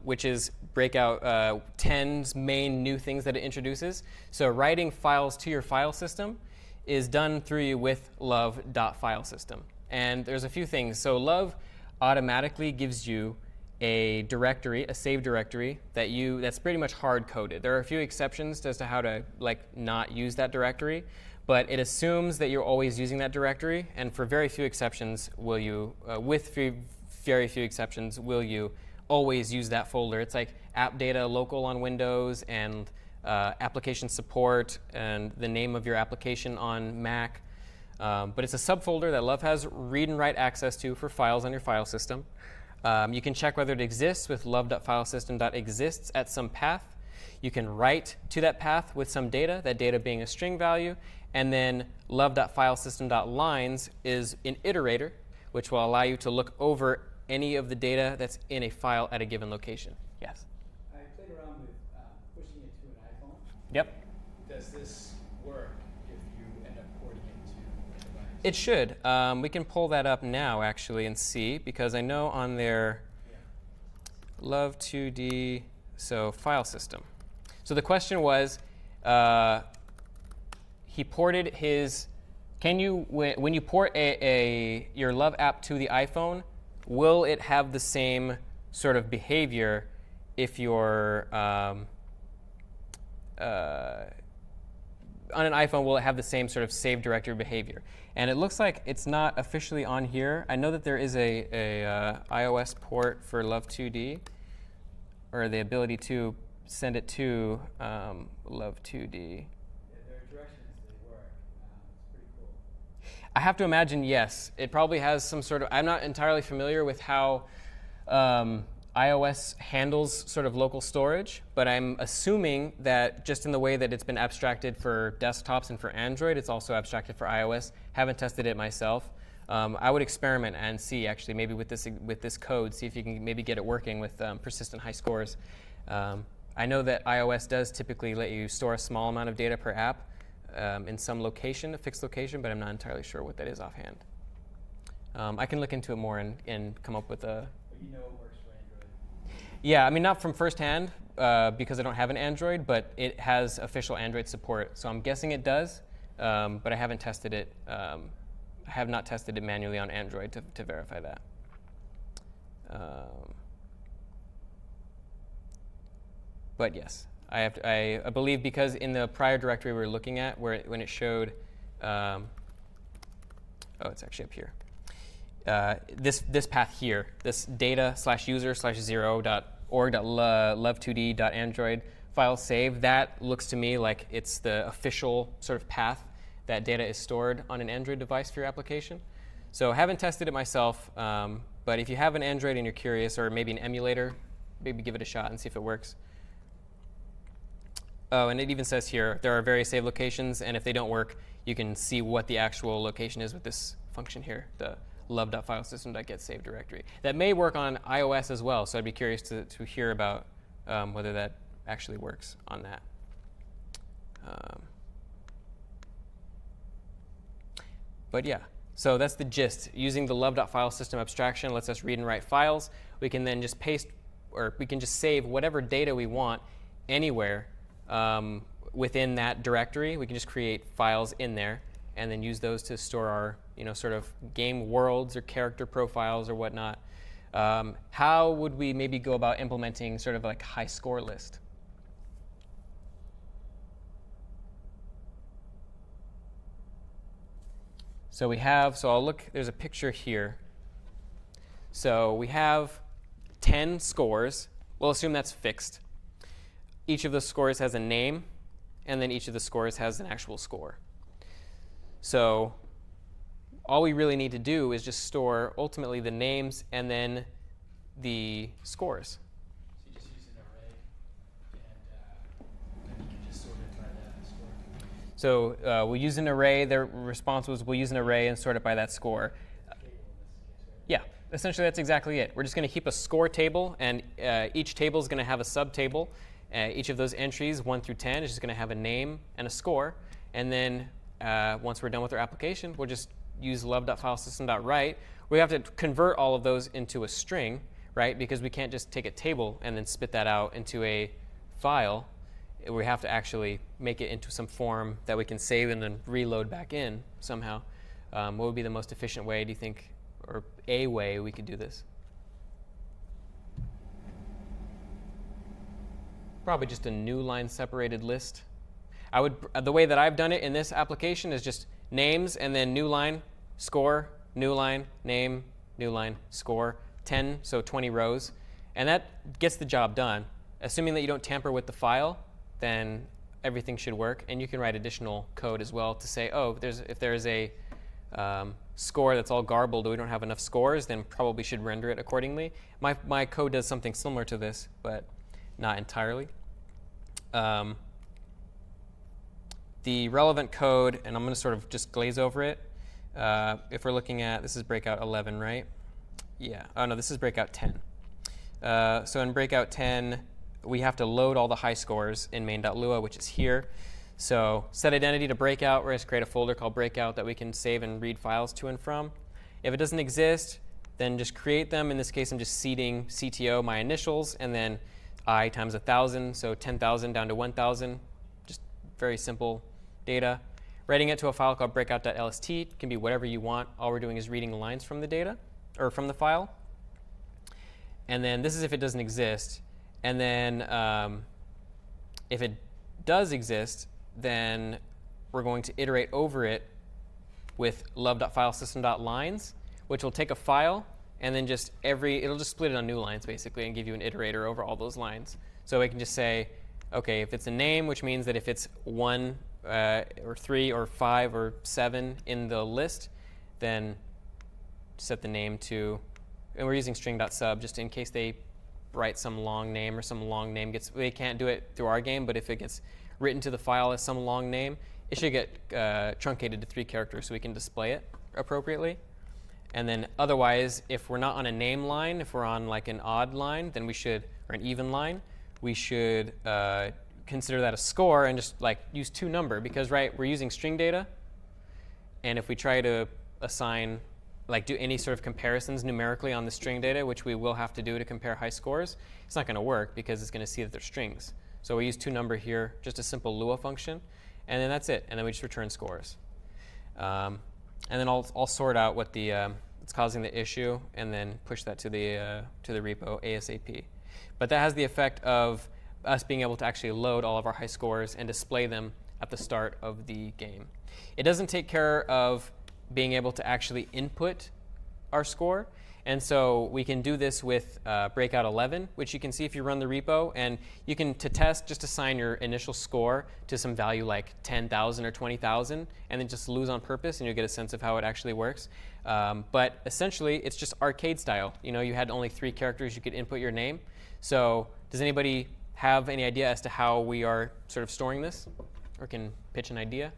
which is breakout 10's main new things that it introduces. So writing files to your file system is done through you with love.filesystem. And there's a few things. So love automatically gives you a directory, a save directory that's pretty much hard coded. There are a few exceptions as to how to not use that directory, but it assumes that you're always using that directory. And for very few exceptions, very few exceptions, will you always use that folder. It's like app data local on Windows and application support and the name of your application on Mac. But it's a subfolder that Love has read and write access to for files on your file system. You can check whether it exists with love.filesystem.exists at some path. You can write to that path with some data, that data being a string value. And then love.filesystem.lines is an iterator, which will allow you to look over any of the data that's in a file at a given location. Yes? I played around with pushing it to an iPhone. Yep. Does this work if you end up porting it to a device? It should. We can pull that up now, actually, and see, because I know on their Love2D, so file system. So the question was, he ported his, when you port your Love app to the iPhone, will it have the same sort of behavior if you're on an iPhone? Will it have the same sort of save directory behavior? And it looks like it's not officially on here. I know that there is a iOS port for Love2D, or the ability to send it to Love2D. Yeah, directions they work. It's pretty cool. I have to imagine, yes. It probably has some sort of, I'm not entirely familiar with how iOS handles sort of local storage, but I'm assuming that just in the way that it's been abstracted for desktops and for Android, it's also abstracted for iOS. Haven't tested it myself. I would experiment and see, actually, maybe with this code, see if you can maybe get it working with persistent high scores. I know that iOS does typically let you store a small amount of data per app in some location, a fixed location, but I'm not entirely sure what that is offhand. I can look into it more and come up with a... But you know it works for Android. Yeah, I mean, not from firsthand because I don't have an Android, but it has official Android support. So I'm guessing it does, but I haven't tested it. I have not tested it manually on Android to verify that. But yes, I believe because in the prior directory we were looking at, when it showed, oh, it's actually up here. This path here, this data/user/0.org.love2d.android file save, that looks to me like it's the official sort of path that data is stored on an Android device for your application. So I haven't tested it myself, but if you have an Android and you're curious, or maybe an emulator, maybe give it a shot and see if it works. Oh, and it even says here, there are various save locations, and if they don't work, you can see what the actual location is with this function here, the love.filesystem.getSaved directory. That may work on iOS as well, so I'd be curious to hear about whether that actually works on that. But yeah, so that's the gist. Using the love.filesystem abstraction lets us read and write files. We can then just paste, or we can just save whatever data we want anywhere within that directory. We can just create files in there and then use those to store our, sort of game worlds or character profiles or whatnot. How would we maybe go about implementing sort of like a high score list? So I'll look, there's a picture here. So we have 10 scores. We'll assume that's fixed. Each of the scores has a name, and then each of the scores has an actual score. So all we really need to do is just store ultimately the names and then the scores. So you just use an array, and then you can just sort it by that score. So we'll use an array. Their response was we'll use an array and sort it by that score. Table in this case, right? Yeah, essentially that's exactly it. We're just going to keep a score table, and each table is going to have a subtable. Each of those entries, 1 through 10, is just going to have a name and a score. And then once we're done with our application, we'll just use love.filesystem.write. We have to convert all of those into a string, right? Because we can't just take a table and then spit that out into a file. We have to actually make it into some form that we can save and then reload back in somehow. What would be the most efficient way, do you think, or a way we could do this? Probably just a new line separated list. The way that I've done it in this application is just names and then new line, score, new line, name, new line, score, 10, so 20 rows. And that gets the job done. Assuming that you don't tamper with the file, then everything should work. And you can write additional code as well to say, oh, if there's a score that's all garbled or we don't have enough scores, then probably should render it accordingly. My code does something similar to this, but not entirely. The relevant code, and I'm going to sort of just glaze over it. If we're looking at, this is breakout 11, right? Yeah. Oh, no, this is breakout 10. So in breakout 10, we have to load all the high scores in main.lua, which is here. So set identity to breakout. We're going to create a folder called breakout that we can save and read files to and from. If it doesn't exist, then just create them. In this case, I'm just seeding CTO, my initials, and then I times 1,000, so 10,000 down to 1,000. Just very simple data. Writing it to a file called breakout.lst. It can be whatever you want. All we're doing is reading the lines from the data, or from the file. And then this is if it doesn't exist. And then if it does exist, then we're going to iterate over it with love.filesystem.lines, which will take a file and then it'll just split it on new lines basically and give you an iterator over all those lines. So we can just say, okay, if it's a name, which means that if it's one or 3 or 5 or 7 in the list, then set the name to, and we're using string.sub just in case they write some long name or some long name gets, they can't do it through our game, but if it gets written to the file as some long name, it should get truncated to 3 characters so we can display it appropriately. And then otherwise, if we're not on a name line, if we're on like an odd line, then we should, or an even line, we should consider that a score and just like use toNumber, because right, we're using string data, and if we try to assign, like do any sort of comparisons numerically on the string data, which we will have to do to compare high scores, it's not going to work because it's going to see that they're strings. So we use toNumber here, just a simple Lua function, and then that's it, and then we just return scores. And then I'll sort out what the it's causing the issue, and then push that to the repo ASAP. But that has the effect of us being able to actually load all of our high scores and display them at the start of the game. It doesn't take care of being able to actually input our score, and so we can do this with Breakout 11, which you can see if you run the repo, and you can, to test, just assign your initial score to some value like 10,000 or 20,000, and then just lose on purpose, and you'll get a sense of how it actually works. But essentially, it's just arcade style. You know, you had only 3 characters you could input your name. So does anybody have any idea as to how we are sort of storing this, or can pitch an idea?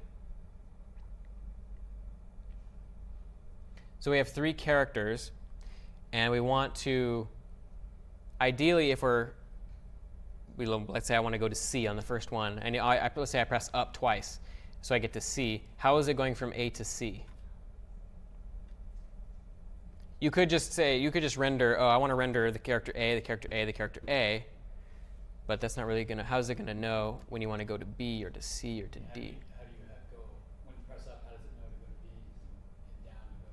So we have 3 characters, and we want to, ideally, if let's say I want to go to C on the first one, and let's say I press up twice, so I get to C. How is it going from A to C? You could just render, oh, I want to render the character A, the character A, the character A, but that's not really going to, how is it going to know when you want to go to B or to C or to D? How do you go, when you press up, how does it know to go to B, and down to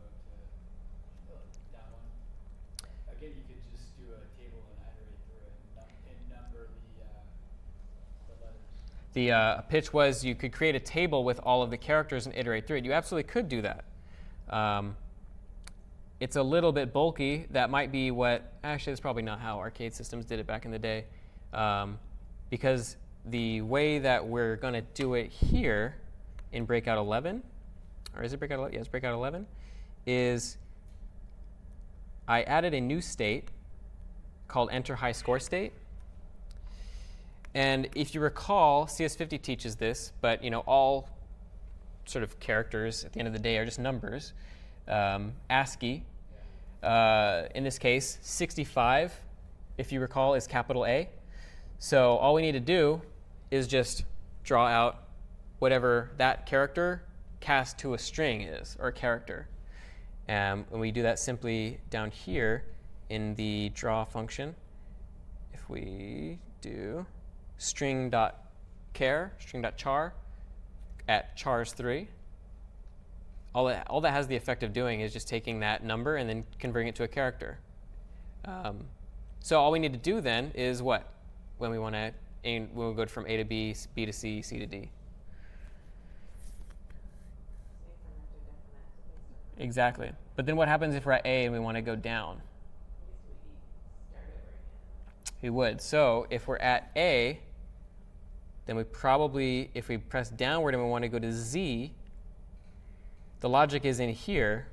go to down one? Again, you could just do a table and iterate through it and number the letters. The pitch was you could create a table with all of the characters and iterate through it. You absolutely could do that. It's a little bit bulky. That might be what, actually, that's probably not how arcade systems did it back in the day. Because the way that we're going to do it here in Breakout 11, or is it Breakout 11? Yes, Breakout 11, is I added a new state called Enter High Score State. And if you recall, CS50 teaches this, but you know, all sort of characters at the end of the day are just numbers. ASCII, in this case, 65, if you recall, is capital A. So all we need to do is just draw out whatever that character cast to a string is, or a character. And we do that simply down here in the draw function. If we do string.char at chars3, all that has the effect of doing is just taking that number and then converting it to a character. So all we need to do then is what? When we want to, when we go from A to B, B to C, C to D. Exactly. But then what happens if we're at A and we want to go down? We would. So if we're at A, then we probably, if we press downward and we want to go to Z, the logic is in here.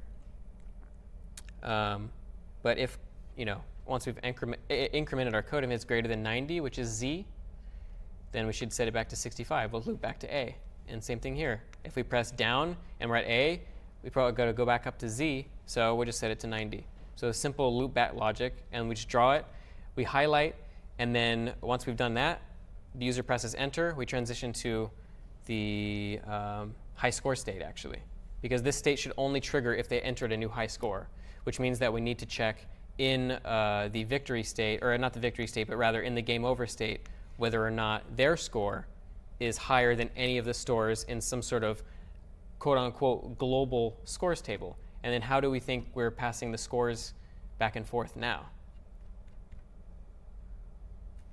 But if, you know, once we've incremented our code and it's greater than 90, which is Z, then we should set it back to 65. We'll loop back to A. And same thing here. If we press down and we're at A, we probably got to go back up to Z, so we'll just set it to 90. So a simple loop back logic, and we just draw it, we highlight, and then once we've done that, the user presses enter, we transition to the high score state, actually. Because this state should only trigger if they entered a new high score, which means that we need to check in the victory state, or not the victory state, but rather in the game over state, whether or not their score is higher than any of the stores in some sort of quote-unquote global scores table. And then how do we think we're passing the scores back and forth now?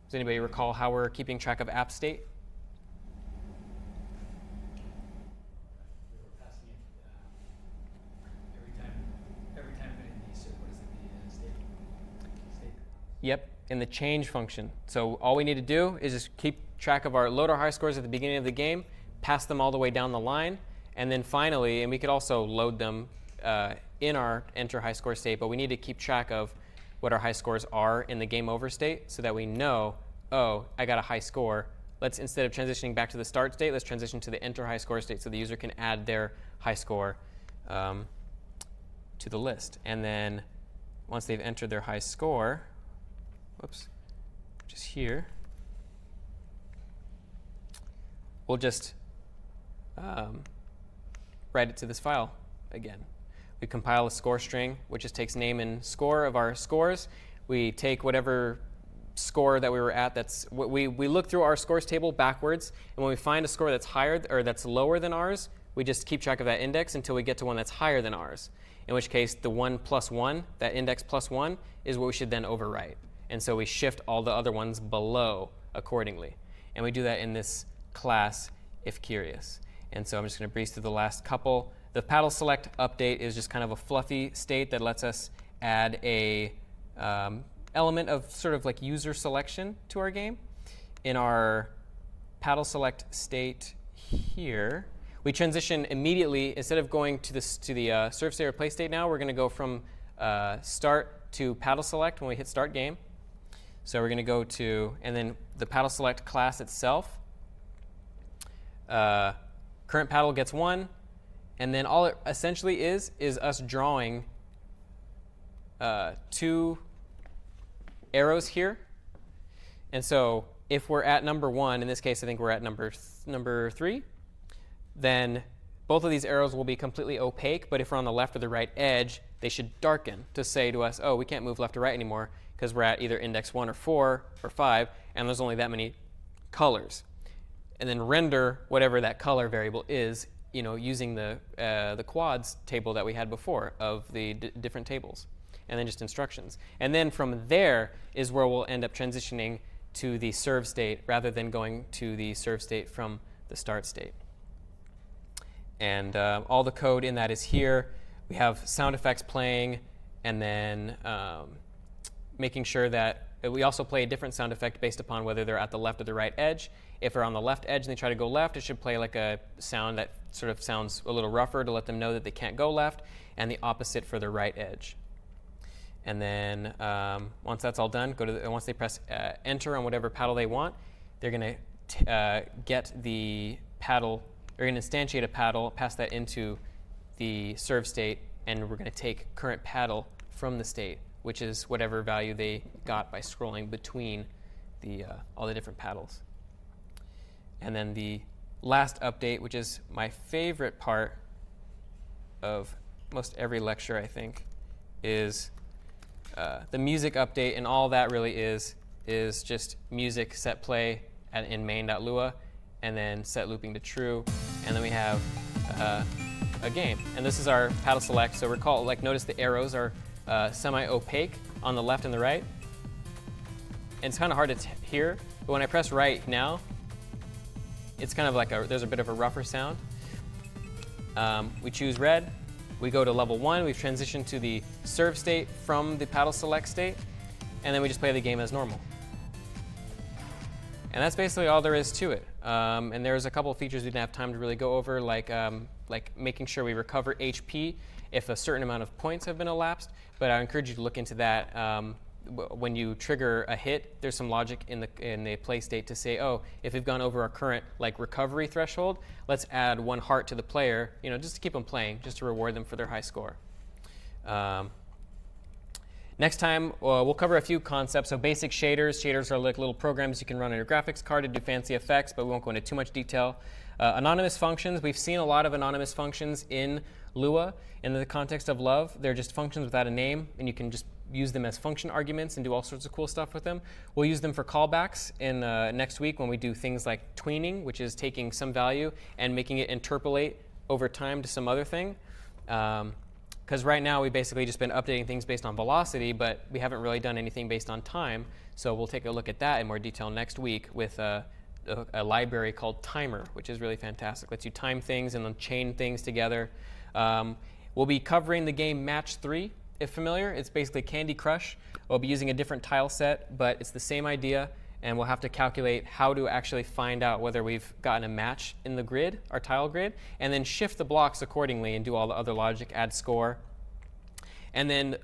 Does anybody recall how we're keeping track of app state? We were passing it every time we did these. So what is it? The state. Yep, in the change function. So all we need to do is just keep track of load our high scores at the beginning of the game, pass them all the way down the line. And then finally, and we could also load them in our enter high score state, but we need to keep track of what our high scores are in the game over state so that we know, oh, I got a high score. Let's, instead of transitioning back to the start state, let's transition to the enter high score state so the user can add their high score to the list. And then once they've entered their high score, whoops, which is here, we'll just write it to this file again. We compile a score string, which just takes name and score of our scores. We take whatever score that we were at. We look through our scores table backwards, and when we find a score that's higher or that's lower than ours, we just keep track of that index until we get to one that's higher than ours. In which case, the 1 plus 1, that index plus 1, is what we should then overwrite. And so we shift all the other ones below accordingly. And we do that in this class, if curious. And so I'm just going to breeze through the last couple. The paddle select update is just kind of a fluffy state that lets us add a element of sort of like user selection to our game. In our paddle select state here, we transition immediately. Instead of going to the serve state or play state now, we're going to go from start to paddle select when we hit start game. So we're going to go to, and then the paddle select class itself. Current paddle gets 1, and then all it essentially is us drawing 2 arrows here. And so if we're at number 1, in this case I think we're at number 3, then both of these arrows will be completely opaque, but if we're on the left or the right edge, they should darken to say to us, oh, we can't move left or right anymore because we're at either index 1 or 4 or 5, and there's only that many colors. And then render whatever that color variable is, using the quads table that we had before of the different tables, and then just instructions. And then from there is where we'll end up transitioning to the serve state rather than going to the serve state from the start state. And all the code in that is here. We have sound effects playing, and then making sure that we also play a different sound effect based upon whether they're at the left or the right edge. If they're on the left edge and they try to go left, it should play like a sound that sort of sounds a little rougher to let them know that they can't go left, and the opposite for the right edge. And then once that's all done, once they press enter on whatever paddle they want, they're going to get the paddle. They're going to instantiate a paddle, pass that into the serve state, and we're going to take current paddle from the state, which is whatever value they got by scrolling between all the different paddles. And then the last update, which is my favorite part of most every lecture, I think, is the music update. And all that really is just music set play in main.lua, and then set looping to true. And then we have a game. And this is our paddle select. So notice the arrows are semi-opaque on the left and the right. And it's kind of hard to hear, but when I press right now, it's kind of like there's a bit of a rougher sound. We choose red. We go to level 1. We've transitioned to the serve state from the paddle select state, and then we just play the game as normal. And that's basically all there is to it. And there's a couple of features we didn't have time to really go over, like making sure we recover HP if a certain amount of points have been elapsed. But I encourage you to look into that. When you trigger a hit, there's some logic in the play state to say, oh, if we've gone over our current recovery threshold, let's add 1 heart to the player, just to keep them playing, just to reward them for their high score. Next time, we'll cover a few concepts. So basic shaders. Shaders are like little programs you can run on your graphics card to do fancy effects, but we won't go into too much detail. Anonymous functions. We've seen a lot of anonymous functions in Lua in the context of Love. They're just functions without a name, and you can just use them as function arguments and do all sorts of cool stuff with them. We'll use them for callbacks in next week when we do things like tweening, which is taking some value and making it interpolate over time to some other thing. Because right now we've basically just been updating things based on velocity, but we haven't really done anything based on time. So we'll take a look at that in more detail next week with a library called Timer, which is really fantastic. Lets you time things and then chain things together. We'll be covering the game Match 3, if familiar. It's basically Candy Crush. We'll be using a different tile set, but it's the same idea. and we'll have to calculate how to actually find out whether we've gotten a match in the grid, our tile grid, and then shift the blocks accordingly and do all the other logic, add score. And then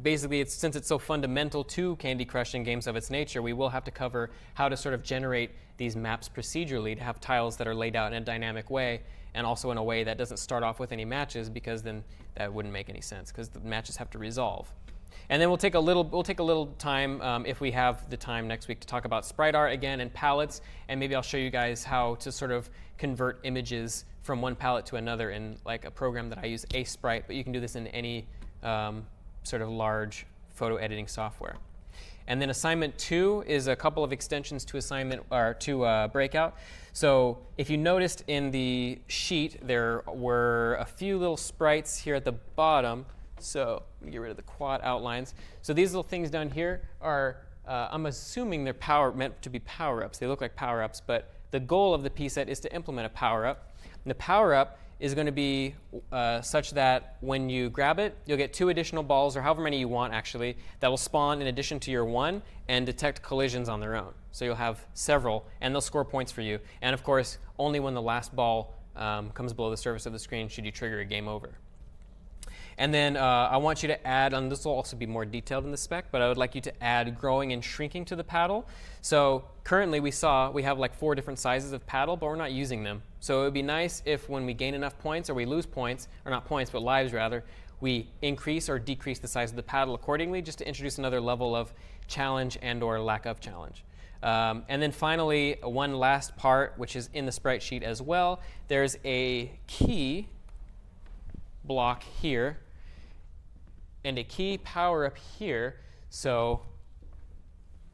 basically, since it's so fundamental to Candy Crush and games of its nature, we will have to cover how to sort of generate these maps procedurally to have tiles that are laid out in a dynamic way, and also in a way that doesn't start off with any matches, because then that wouldn't make any sense, because the matches have to resolve. And then we'll take a little time, if we have the time next week, to talk about sprite art again and palettes, and maybe I'll show you guys how to sort of convert images from one palette to another in like a program that I use, Sprite, but you can do this in any sort of large photo editing software. And then assignment 2 is a couple of extensions to assignment or to Breakout. So if you noticed in the sheet, there were a few little sprites here at the bottom. So let me get rid of the quad outlines. So these little things down here are, I'm assuming they're meant to be power-ups. They look like power-ups, but the goal of the pset is to implement a power-up. And the power-up is going to be such that when you grab it, you'll get 2 additional balls, or however many you want actually, that will spawn in addition to your 1 and detect collisions on their own. So you'll have several, and they'll score points for you. And of course, only when the last ball comes below the surface of the screen should you trigger a game over. And then I want you to add, and this will also be more detailed in the spec, but I would like you to add growing and shrinking to the paddle. So currently we have like 4 different sizes of paddle, but we're not using them. So it would be nice if when we gain enough points, or we lose points, or not points, but lives rather, we increase or decrease the size of the paddle accordingly, just to introduce another level of challenge and or lack of challenge. And then finally, one last part, which is in the sprite sheet as well. There's a key block here and a key power up here. So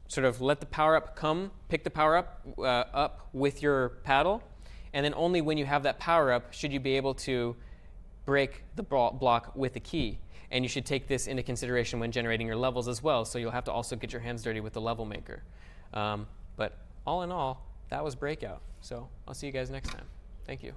sort of let the power up come, pick the power up up with your paddle, and then only when you have that power up should you be able to break the block with the key. And you should take this into consideration when generating your levels as well, so you'll have to also get your hands dirty with the level maker. But all in all, that was Breakout. So I'll see you guys next time. Thank you.